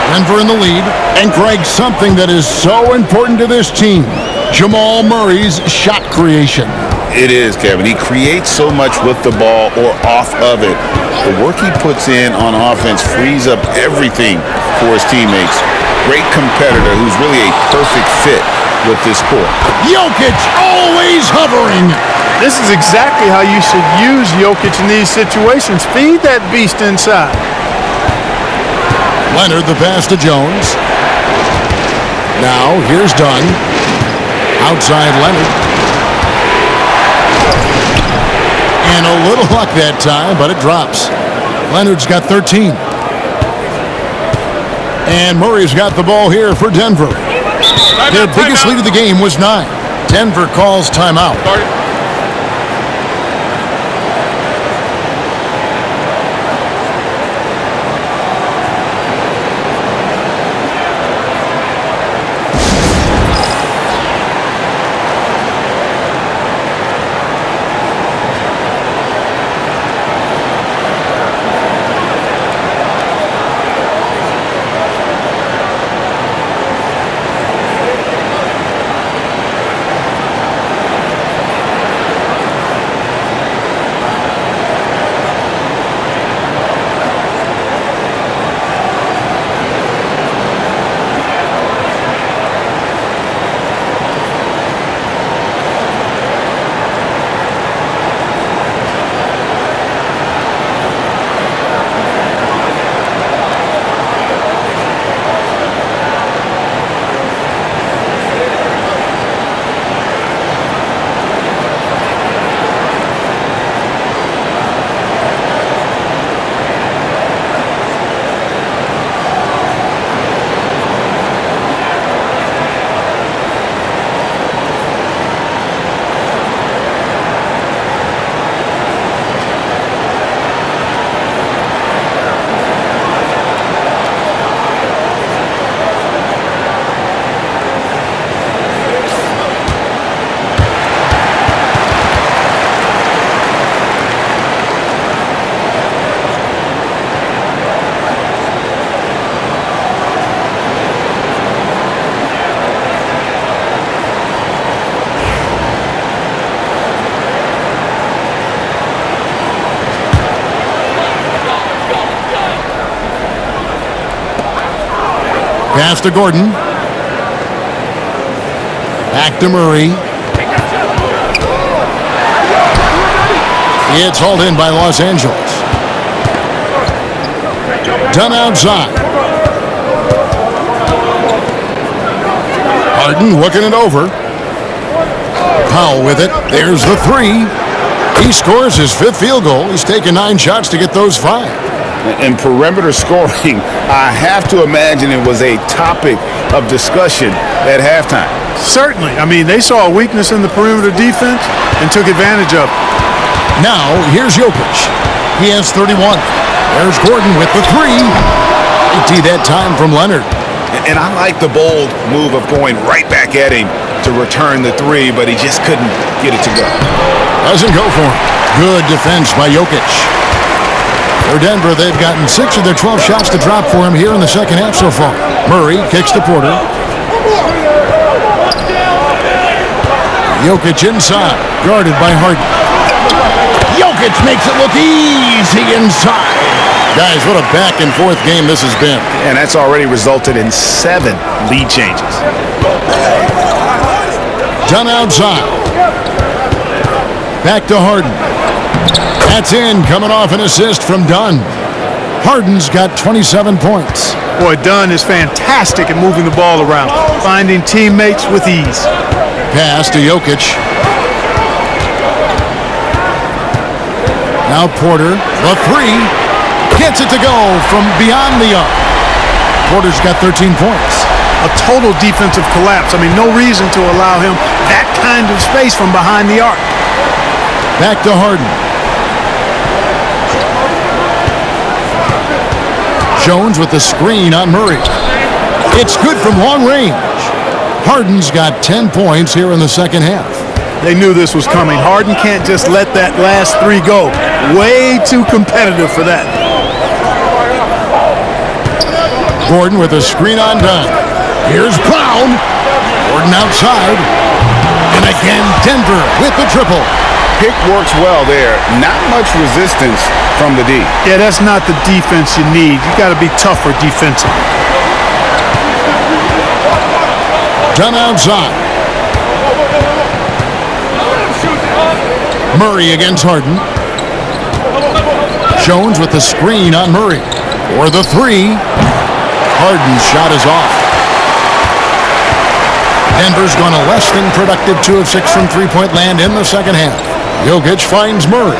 Denver in the lead. And Greg, something that is so important to this team, Jamal Murray's shot creation. It is, Kevin. He creates so much with the ball or off of it. The work he puts in on offense frees up everything for his teammates. Great competitor who's really a perfect fit with this sport. Jokic always hovering. This is exactly how you should use Jokic in these situations. Feed that beast inside. Leonard, the pass to Jones. Now, here's Dunn. Outside Leonard. And a little luck that time, but it drops. Leonard's got 13. And Murray's got the ball here for Denver. Their biggest lead of the game was 9. Denver calls timeout. Pass to Gordon. Back to Murray. It's hauled in by Los Angeles. Done outside. Harden looking it over. Powell with it. There's the three. He scores his 5th field goal. He's taken 9 shots to get those 5. And perimeter scoring, I have to imagine it was a topic of discussion at halftime. Certainly. I mean, they saw a weakness in the perimeter defense and took advantage of it. Now, here's Jokic. He has 31. There's Gordon with the 3. That time from Leonard. And I like the bold move of going right back at him to return the three, but he just couldn't get it to go. Doesn't go for him. Good defense by Jokic. For Denver, they've gotten 6 of their 12 shots to drop for him here in the second half so far. Murray kicks to Porter. Jokic inside, guarded by Harden. Jokic makes it look easy inside. Guys, what a back-and-forth game this has been. And that's already resulted in 7 lead changes. Done outside. Back to Harden. That's in, coming off an assist from Dunn. Harden's got 27 points. Boy, Dunn is fantastic at moving the ball around, finding teammates with ease. Pass to Jokic. Now Porter, the three. Gets it to go from beyond the arc. Porter's got 13 points. A total defensive collapse. I mean, no reason to allow him that kind of space from behind the arc. Back to Harden. Jones with the screen on Murray. It's good from long range. Harden's got 10 points here in the second half. They knew this was coming. Harden can't just let that last 3 go. Way too competitive for that. Gordon with a screen on Dunn. Here's Brown. Gordon outside. And again, Denver with the triple. Pick works well there. Not much resistance from the D. Yeah, that's not the defense you need. You got to be tougher defensively. Dunn outside. Murray against Harden. Jones with the screen on Murray. For the three. Harden's shot is off. Denver's gone a less than productive 2 of 6 from three-point land in the second half. Jokic finds Murray.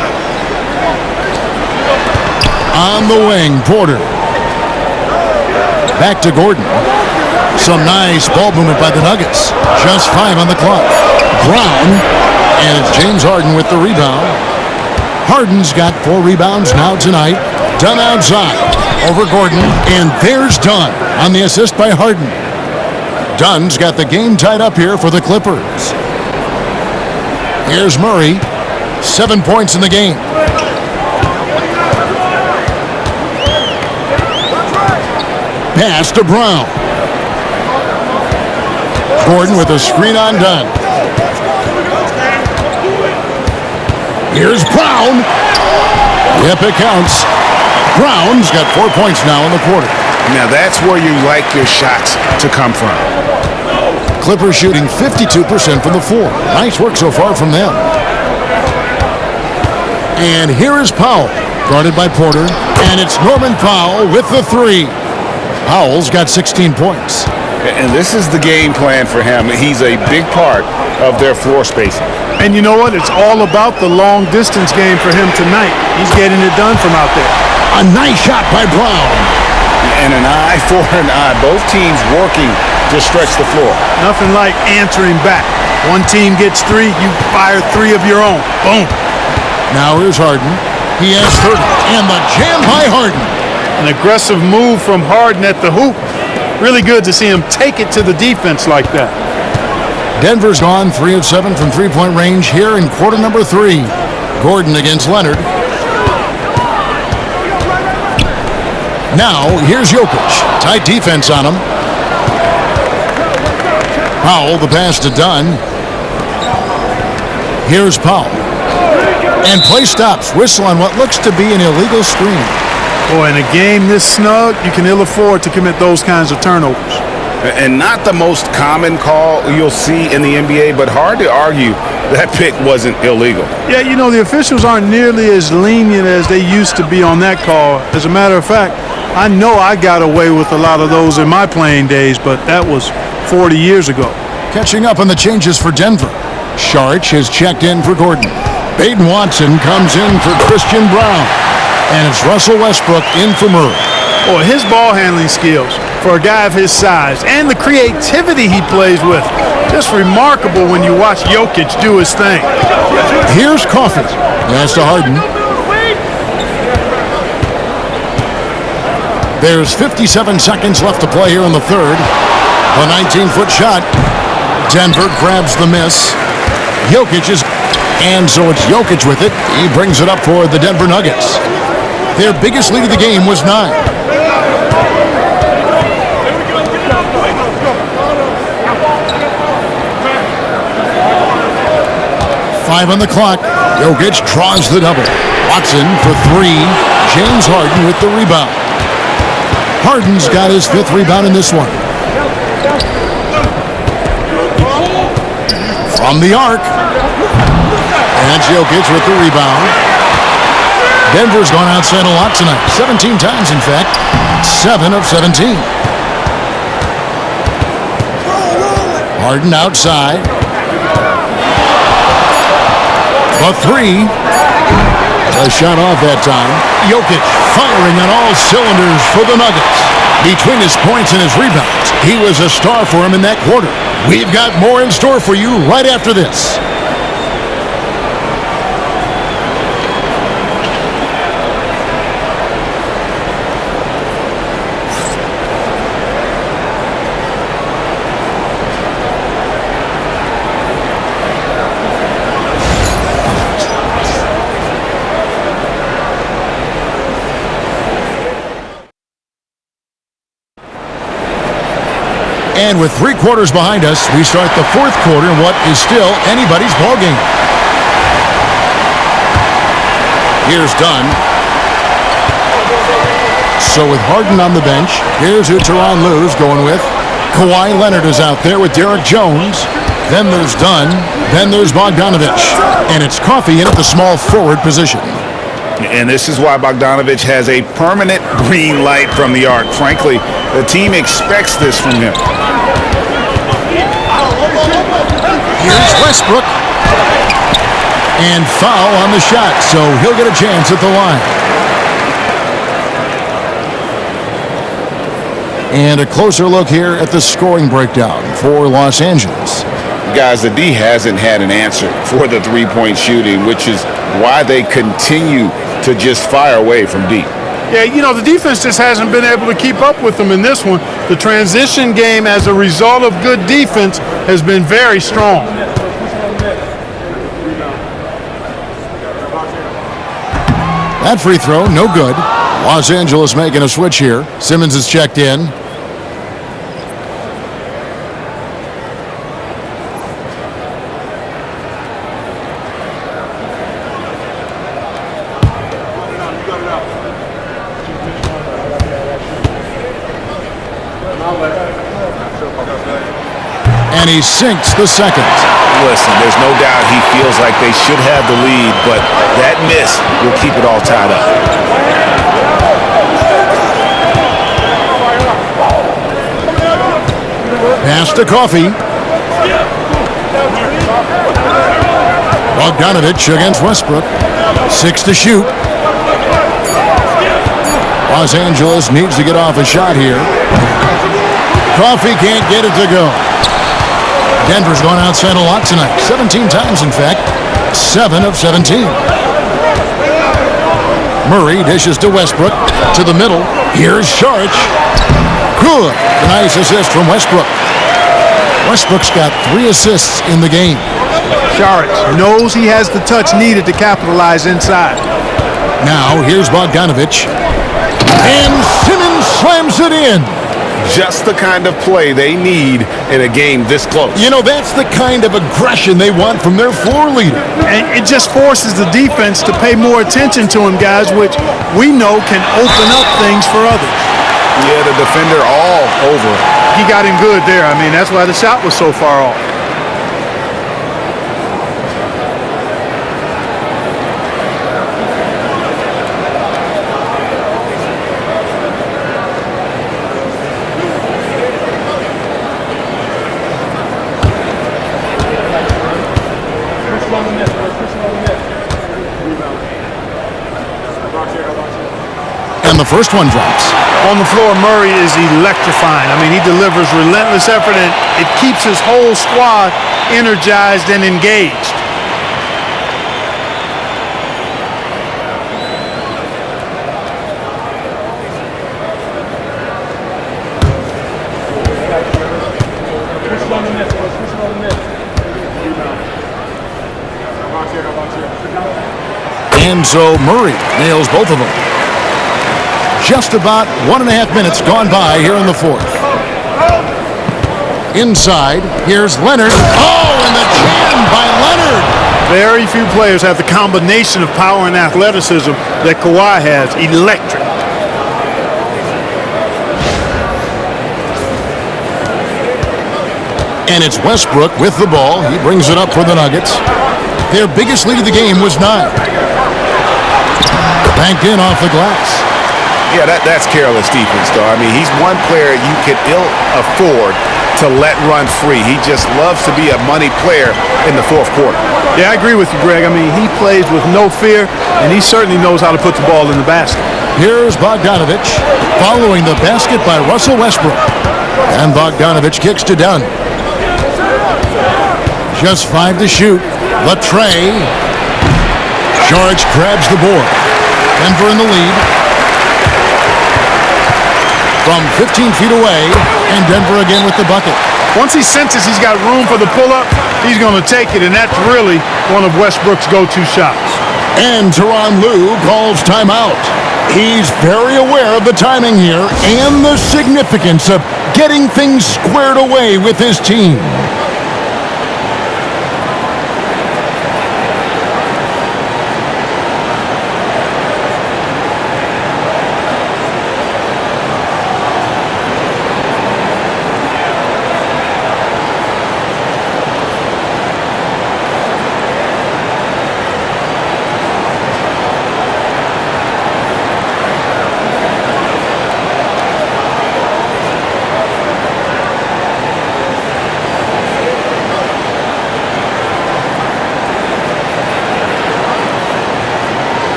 On the wing, Porter. Back to Gordon. Some nice ball movement by the Nuggets. Just 5 on the clock. Brown. And it's James Harden with the rebound. Harden's got 4 rebounds now tonight. Dunn outside. Over Gordon. And there's Dunn on the assist by Harden. Dunn's got the game tied up here for the Clippers. Here's Murray. 7 points in the game. Pass to Brown. Gordon with a screen on Dunn. Here's Brown. Yep, it counts. Brown's got 4 points now in the quarter. Now that's where you like your shots to come from. Clippers shooting 52% from the floor. Nice work so far from them. And here is Powell, guarded by Porter. And it's Norman Powell with the three. Powell's got 16 points. And this is the game plan for him. He's a big part of their floor spacing. And you know what? It's all about the long distance game for him tonight. He's getting it done from out there. A nice shot by Brown. And an eye for an eye. Both teams working to stretch the floor. Nothing like answering back. One team gets 3, you fire 3 of your own. Boom. Now here's Harden. He has 30. And the jam by Harden. An aggressive move from Harden at the hoop. Really good to see him take it to the defense like that. Denver's gone 3 of 7 from three-point range here in quarter number 3. Gordon against Leonard. Now, here's Jokic. Tight defense on him. Powell, the pass to Dunn. Here's Powell. And play stops. Whistle on what looks to be an illegal screen. Boy, in a game this snug, you can ill afford to commit those kinds of turnovers. And not the most common call you'll see in the NBA, but hard to argue that pick wasn't illegal. Yeah, you know, the officials aren't nearly as lenient as they used to be on that call. As a matter of fact, I know I got away with a lot of those in my playing days, but that was 40 years ago. Catching up on the changes for Denver. Sharch has checked in for Gordon. Baden Watson comes in for Christian Brown. And it's Russell Westbrook in for Murray. Boy, his ball handling skills for a guy of his size and the creativity he plays with, just remarkable when you watch Jokic do his thing. Here's Coffey. Pass to Harden. There's 57 seconds left to play here in the third. A 19-foot shot. Denver grabs the miss. Jokic is, and so it's Jokic with it. He brings it up for the Denver Nuggets. Their biggest lead of the game was 9. Five on the clock. Jokic draws the double. Watson for 3. James Harden with the rebound. Harden's got his 5th rebound in this one. From the arc. And Jokic with the rebound. Denver's gone outside a lot tonight. 17 times, in fact. 7 of 17. Harden outside. The 3. A shot off that time. Jokic firing on all cylinders for the Nuggets. Between his points and his rebounds, he was a star for him in that quarter. We've got more in store for you right after this. And with 3 quarters behind us, we start the 4th quarter in what is still anybody's ballgame. Here's Dunn. So with Harden on the bench, here's who Tyronn Lue's going with. Kawhi Leonard is out there with Derek Jones. Then there's Dunn. Then there's Bogdanovich. And it's Coffey in at the small forward position. And this is why Bogdanovich has a permanent green light from the arc. Frankly, the team expects this from him. Here's Westbrook. And foul on the shot, so he'll get a chance at the line. And a closer look here at the scoring breakdown for Los Angeles. Guys, the D hasn't had an answer for the three-point shooting, which is why they continue to just fire away from deep. Yeah, you know, the defense just hasn't been able to keep up with them in this one. The transition game as a result of good defense has been very strong. That free throw, no good. Los Angeles making a switch here. Simmons is checked in. And he sinks the second. Listen, there's no doubt he feels like they should have the lead, but that miss will keep it all tied up. Pass to Coffey. Bogdanovich against Westbrook. 6 to shoot. Los Angeles needs to get off a shot here. Coffey can't get it to go. Denver's gone outside a lot tonight. 17 times, in fact. 7 of 17. Murray dishes to Westbrook. To the middle. Here's Saric. Good. A nice assist from Westbrook. Westbrook's got 3 assists in the game. Saric knows he has the touch needed to capitalize inside. Now, here's Bogdanovich. And Simmons slams it in. Just the kind of play they need in a game this close. You know, that's the kind of aggression they want from their floor leader. And it just forces the defense to pay more attention to him, guys, which we know can open up things for others. Yeah, the defender all over. He got him good there. I mean, that's why the shot was so far off. And the first one drops. On the floor, Murray is electrifying. I mean, he delivers relentless effort, and it keeps his whole squad energized and engaged. And so Murray nails both of them. Just about 1.5 minutes gone by here in the fourth. Inside, here's Leonard. Oh, and the jam by Leonard. Very few players have the combination of power and athleticism that Kawhi has. Electric. And it's Westbrook with the ball. He brings it up for the Nuggets. Their biggest lead of the game was 9. Banked in off the glass. Yeah, that's careless defense, though. I mean, he's one player you can ill afford to let run free. He just loves to be a money player in the fourth quarter. Yeah, I agree with you, Greg. I mean, he plays with no fear, and he certainly knows how to put the ball in the basket. Here's Bogdanovich following the basket by Russell Westbrook. And Bogdanovich kicks to Dunn. Just 5 to shoot. Latrey. George grabs the board. Denver in the lead. From 15 feet away, and Denver again with the bucket. Once he senses he's got room for the pull-up, he's going to take it, and that's really one of Westbrook's go-to shots. And Tyronn Lue calls timeout. He's very aware of the timing here and the significance of getting things squared away with his team.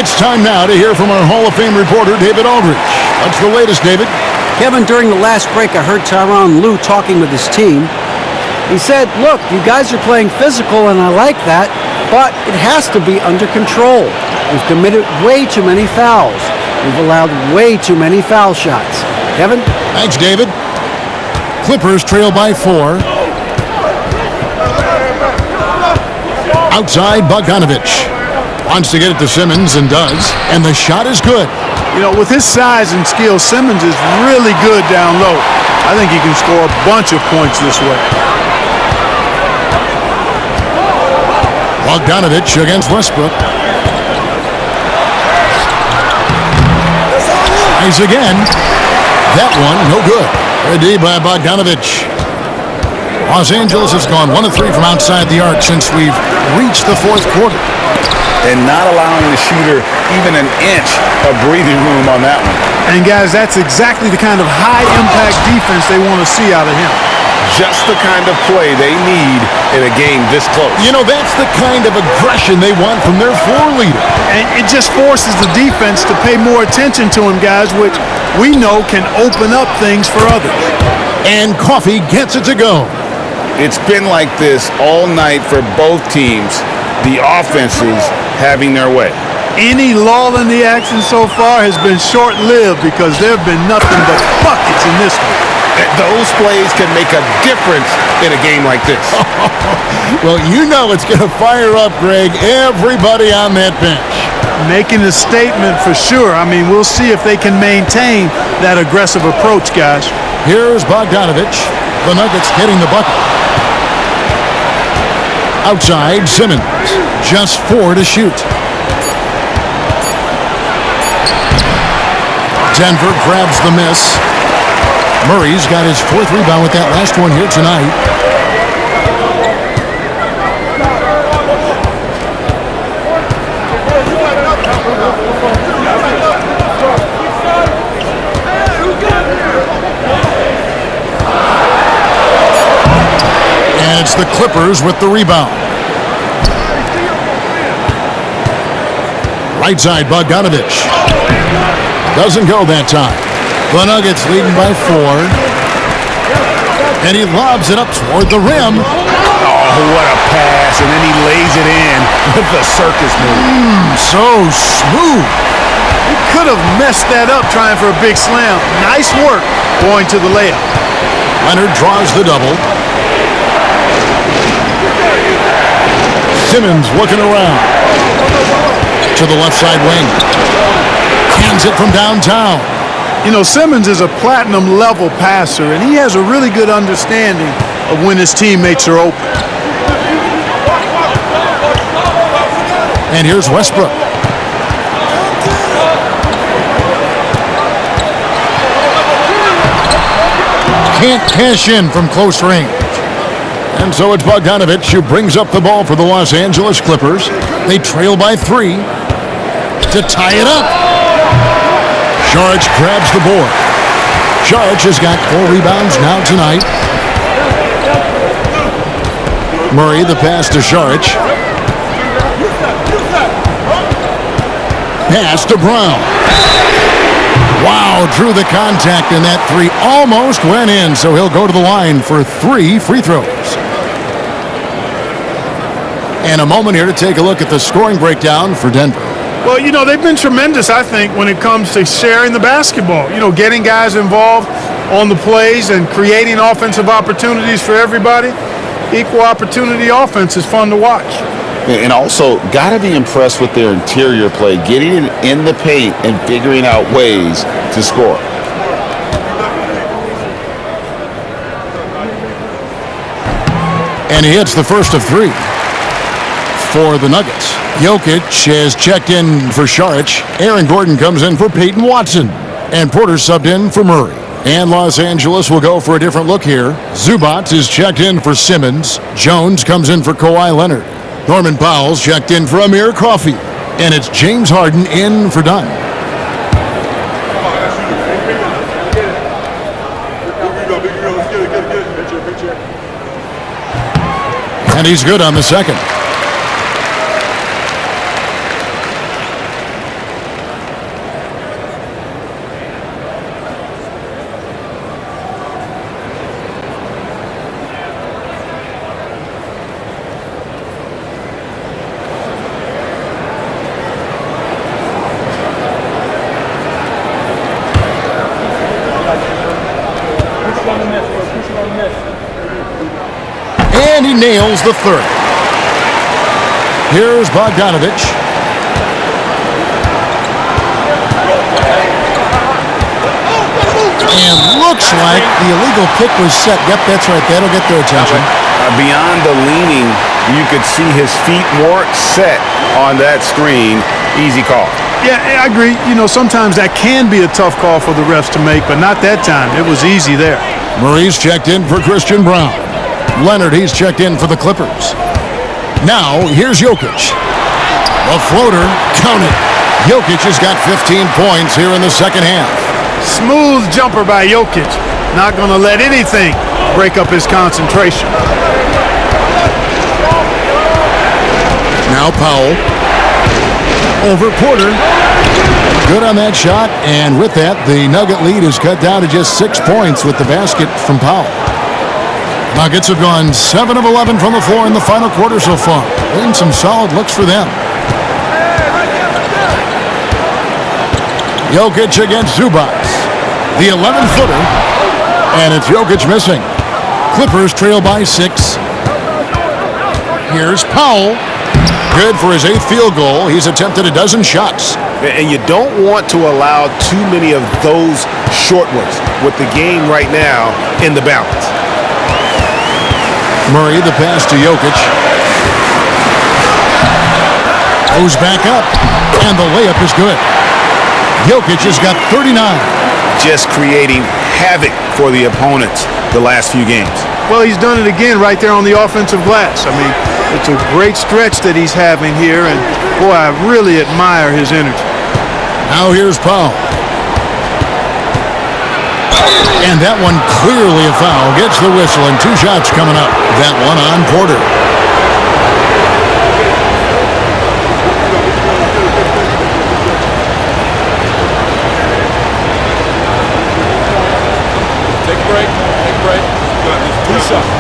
It's time now to hear from our Hall of Fame reporter, David Aldridge. What's the latest, David? Kevin, during the last break, I heard Tyronn Lue talking with his team. He said, look, you guys are playing physical, and I like that, but it has to be under control. We've committed way too many fouls. We've allowed way too many foul shots. Kevin? Thanks, David. Clippers trail by 4. Outside, Bogdanovich. Wants to get it to Simmons and does, and the shot is good. You know, with his size and skill, Simmons is really good down low. I think he can score a bunch of points this way. Bogdanovich against Westbrook. Nice again. That one, no good. Good D by Bogdanovich. Los Angeles has gone 1 of 3 from outside the arc since we've reached the fourth quarter. And not allowing the shooter even an inch of breathing room on that one. And guys, that's exactly the kind of high-impact defense they want to see out of him. Just the kind of play they need in a game this close. You know, that's the kind of aggression they want from their floor leader. And it just forces the defense to pay more attention to him, guys, which we know can open up things for others. And Coffee gets it to go. It's been like this all night for both teams. The offenses having their way. Any lull in the action so far has been short-lived because there have been nothing but buckets in this one. Those plays can make a difference in a game like this. Well, you know it's going to fire up, Greg, everybody on that bench. Making a statement for sure. I mean, we'll see if they can maintain that aggressive approach, guys. Here's Bogdanovich. The Nuggets getting the bucket. Outside, Simmons. Just 4 to shoot. Denver grabs the miss. Murray's got his 4th rebound with that last one here tonight. the Clippers with the rebound. Right side, Bogdanovich. Doesn't go that time. The Nuggets leading by 4. And he lobs it up toward the rim. Oh, what a pass. And then he lays it in with the circus move. So smooth. He could have messed that up trying for a big slam. Nice work going to the layup. Leonard draws the double. Simmons looking around. To the left side wing. Hands it from downtown. You know, Simmons is a platinum-level passer, and he has a really good understanding of when his teammates are open. And here's Westbrook. Can't cash in from close range. And so it's Bogdanovich who brings up the ball for the Los Angeles Clippers. They trail by 3 to tie it up. Saric grabs the board. Saric has got 4 rebounds now tonight. Murray, the pass to Saric. Pass to Brown. Wow, drew the contact, and that 3 almost went in, so he'll go to the line for 3 free throws. And a moment here to take a look at the scoring breakdown for Denver. Well, you know, they've been tremendous, I think, when it comes to sharing the basketball. You know, getting guys involved on the plays and creating offensive opportunities for everybody. Equal opportunity offense is fun to watch. And also, got to be impressed with their interior play, getting in the paint and figuring out ways to score. And he hits the first of 3 for the Nuggets. Jokic has checked in for Saric. Aaron Gordon comes in for Peyton Watson. And Porter subbed in for Murray. And Los Angeles will go for a different look here. Zubac is checked in for Simmons. Jones comes in for Kawhi Leonard. Norman Powell's checked in for Amir Coffey. And it's James Harden in for Dunn. And he's good on the second. And he nails the third. Here's Bogdanovich. And looks like the illegal kick was set. Yep, that's right. That'll get their attention. Beyond the leaning, you could see his feet weren't set on that screen. Easy call. Yeah, I agree. You know, sometimes that can be a tough call for the refs to make, but not that time. It was easy there. Murray's checked in for Christian Brown. Leonard, he's checked in for the Clippers. Now, here's Jokic. A floater, count it. Jokic has got 15 points here in the second half. Smooth jumper by Jokic. Not going to let anything break up his concentration. Now Powell. Over Porter. Good on that shot, and with that, the Nugget lead is cut down to just 6 points with the basket from Powell. Nuggets have gone 7 of 11 from the floor in the final quarter so far. Been some solid looks for them. Jokic against Zubac. The 11-footer, and it's Jokic missing. Clippers trail by 6. Here's Powell. Good for his 8th field goal. He's attempted a dozen shots. And you don't want to allow too many of those short ones with the game right now in the balance. Murray, the pass to Jokic. Goes back up, and the layup is good. Jokic has got 39. Just creating havoc for the opponents the last few games. Well, he's done it again right there on the offensive glass. I mean, it's a great stretch that he's having here, and boy, I really admire his energy. Now here's Powell. And that one clearly a foul. Gets the whistle and 2 shots coming up. That one on Porter. Take a break. Take a break. Good. 2 shots.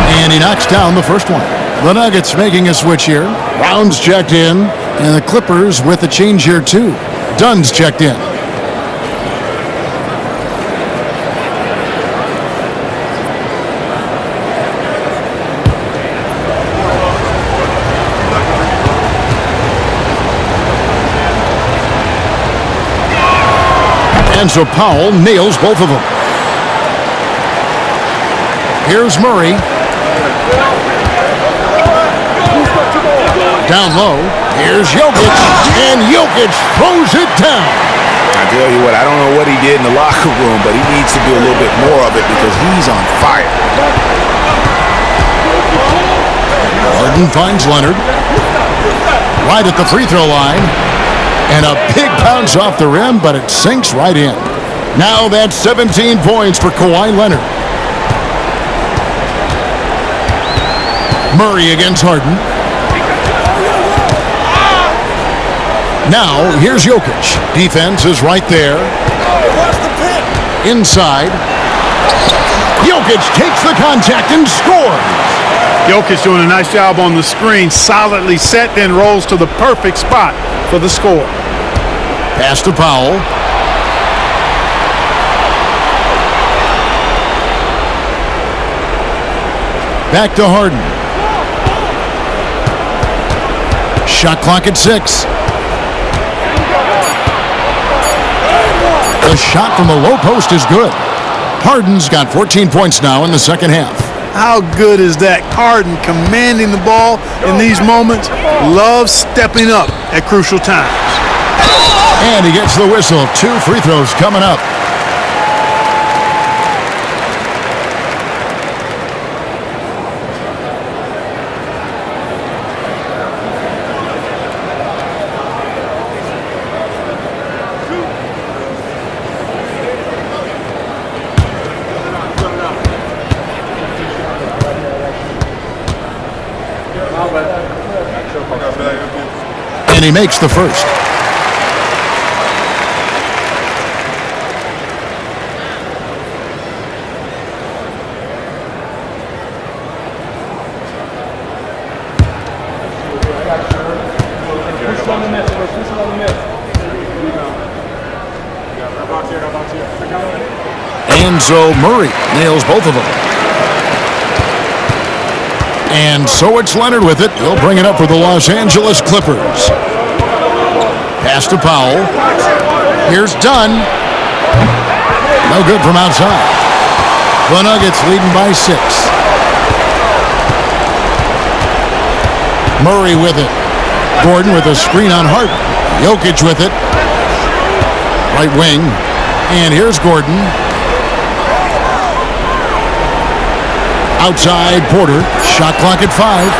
And he knocks down the first one. The Nuggets making a switch here. Brown's checked in. And the Clippers with a change here too. Dunn's checked in. And so Powell nails both of them. Here's Murray. Down low. Here's Jokic. And Jokic throws it down. I tell you what, I don't know what he did in the locker room, but he needs to do a little bit more of it because he's on fire. Harden finds Leonard. Right at the free throw line. And a big bounce off the rim, but it sinks right in. Now that's 17 points for Kawhi Leonard. Murray against Harden. Now, here's Jokic. Defense is right there. Inside. Jokic takes the contact and scores. Jokic doing a nice job on the screen. Solidly set, then rolls to the perfect spot for the score. Pass to Powell. Back to Harden. Shot clock at 6. The shot from the low post is good. Harden's got 14 points now in the second half. How good is that? Harden commanding the ball in these moments. Loves stepping up at crucial times. And he gets the whistle. 2 free throws coming up. And he makes the first. And so Murray nails both of them. And so it's Leonard with it. He'll bring it up for the Los Angeles Clippers. Pass to Powell. Here's Dunn. No good from outside. The Nuggets leading by 6. Murray with it. Gordon with a screen on Harden. Jokic with it. Right wing. And here's Gordon. Outside Porter. Shot clock at 5.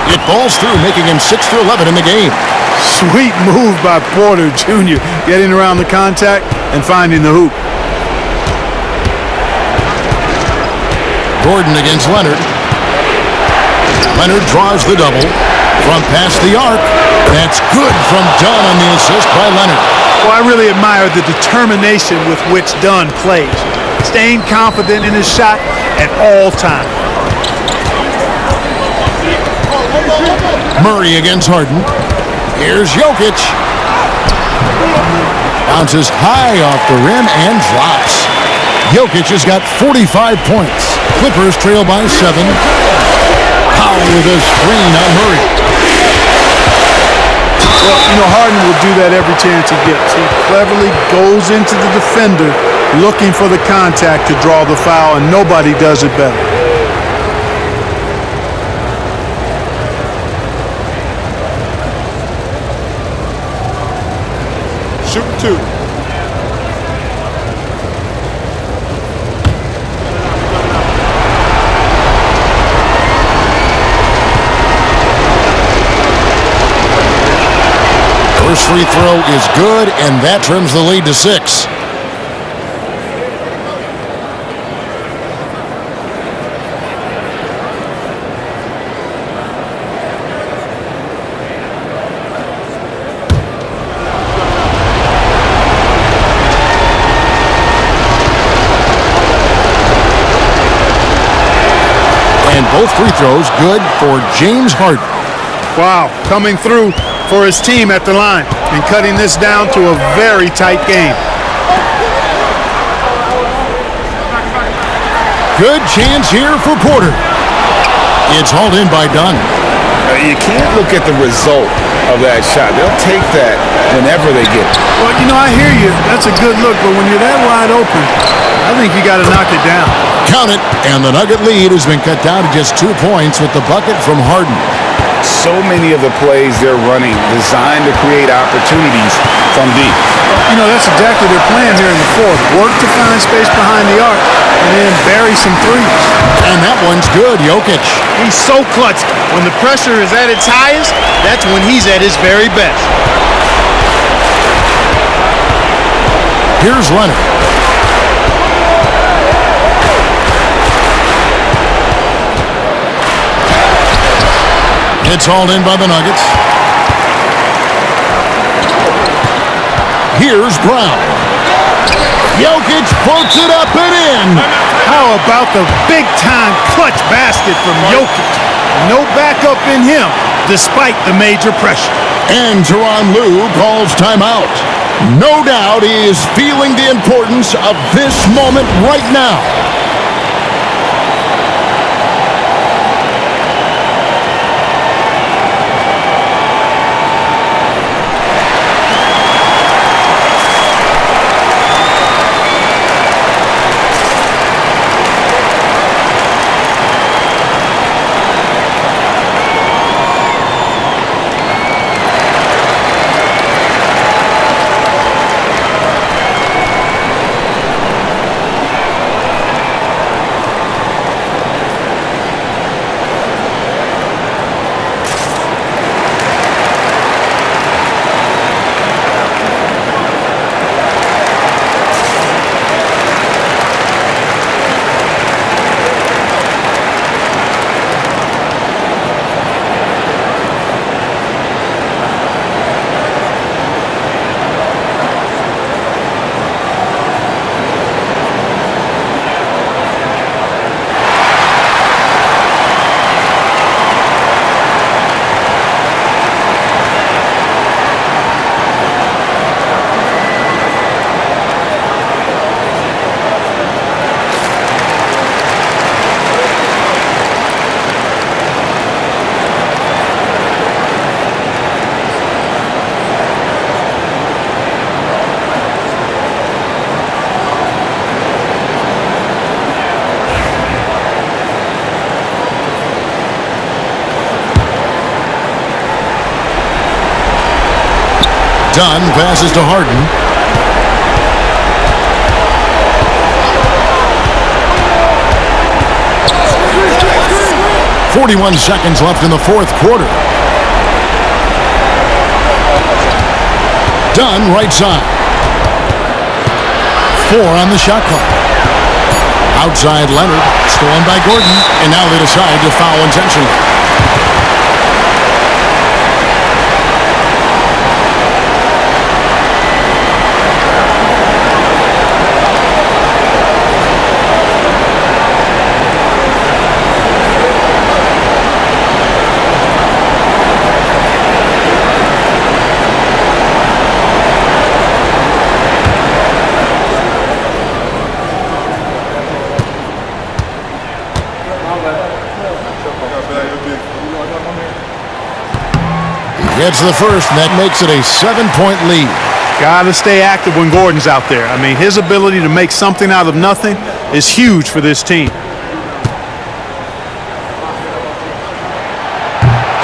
It falls through, making him 6 for 11 in the game. Sweet move by Porter Jr. Getting around the contact and finding the hoop. Gordon against Leonard. Leonard draws the double. From past the arc. That's good from Dunn on the assist by Leonard. Well, I really admire the determination with which Dunn plays. Staying confident in his shot at all times. Murray against Harden. Here's Jokic. Bounces high off the rim and drops. Jokic has got 45 points. Clippers trail by 7. Powell with a screen on Murray. Well, you know, Harden will do that every chance he gets. He cleverly goes into the defender looking for the contact to draw the foul, and nobody does it better. Shoot 2. free throw is good, and that trims the lead to 6. And both free throws good for James Harden. Wow, coming through for his team at the line and cutting this down to a very tight game. Good chance here for Porter. It's hauled in by Dunn. You can't look at the result of that shot. They'll take that whenever they get it. Well, you know, I hear you. That's a good look, but when you're that wide open, I think you got to knock it down. Count it, and the Nugget lead has been cut down to just 2 points with the bucket from Harden. So many of the plays they're running designed to create opportunities from deep. You know, that's exactly their plan here in the fourth. Work to find space behind the arc and then bury some threes. And that one's good, Jokic. He's so clutch. When the pressure is at its highest, that's when he's at his very best. Here's Leonard. It's hauled in by the Nuggets. Here's Brown. Jokic puts it up and in. How about the big-time clutch basket from Jokic? No backup in him, despite the major pressure. And Tyronn Lue calls timeout. No doubt he is feeling the importance of this moment right now. Dunn passes to Harden. .41 seconds left in the fourth quarter. Dunn right side. 4 on the shot clock. Outside Leonard, stolen by Gordon, and now they decide to foul intentionally. Gets the first, and that makes it a 7-point lead. Got to stay active when Gordon's out there. I mean, his ability to make something out of nothing is huge for this team.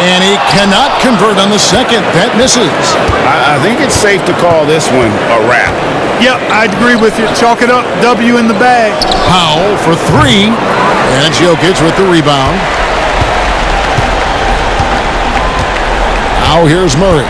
And he cannot convert on the second. That misses. I think it's safe to call this one a wrap. Yep, I'd agree with you. Chalk it up. W in the bag. Powell for 3. And it's Jokic with the rebound. Now here's Murray.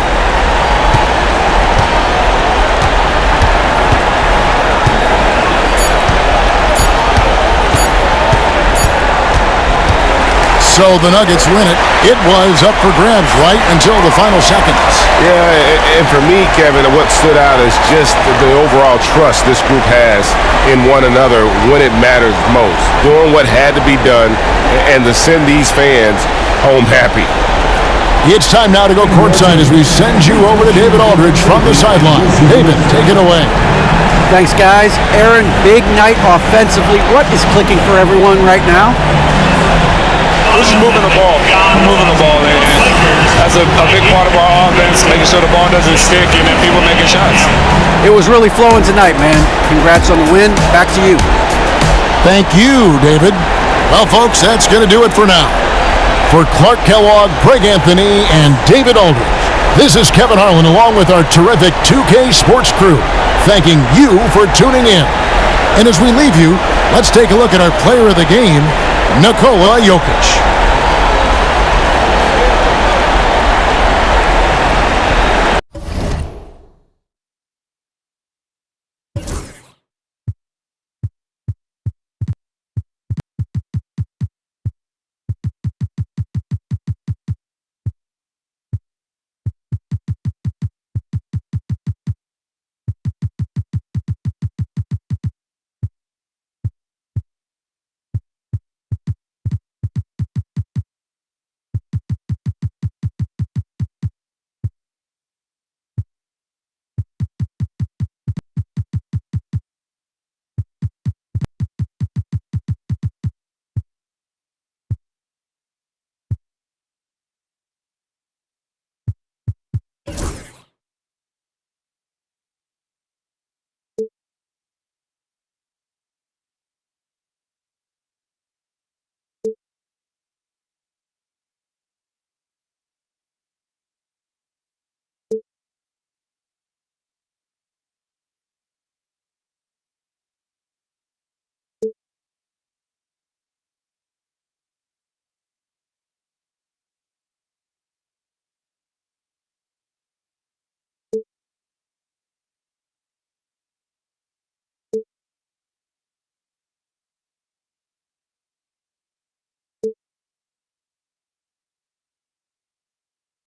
So the Nuggets win it. It was up for grabs right until the final seconds. Yeah, and for me, Kevin, what stood out is just the overall trust this group has in one another when it matters most. Doing what had to be done and to send these fans home happy. It's time now to go courtside as we send you over to David Aldridge from the sideline. David, take it away. Thanks, guys. Aaron, big night offensively. What is clicking for everyone right now? We're just moving the ball. And that's a big part of our offense, making sure the ball doesn't stick and then people making shots. It was really flowing tonight, man. Congrats on the win. Back to you. Thank you, David. Well, folks, that's going to do it for now. For Clark Kellogg, Greg Anthony, and David Aldridge, this is Kevin Harlan along with our terrific 2K Sports crew, thanking you for tuning in. And as we leave you, let's take a look at our player of the game, Nikola Jokic.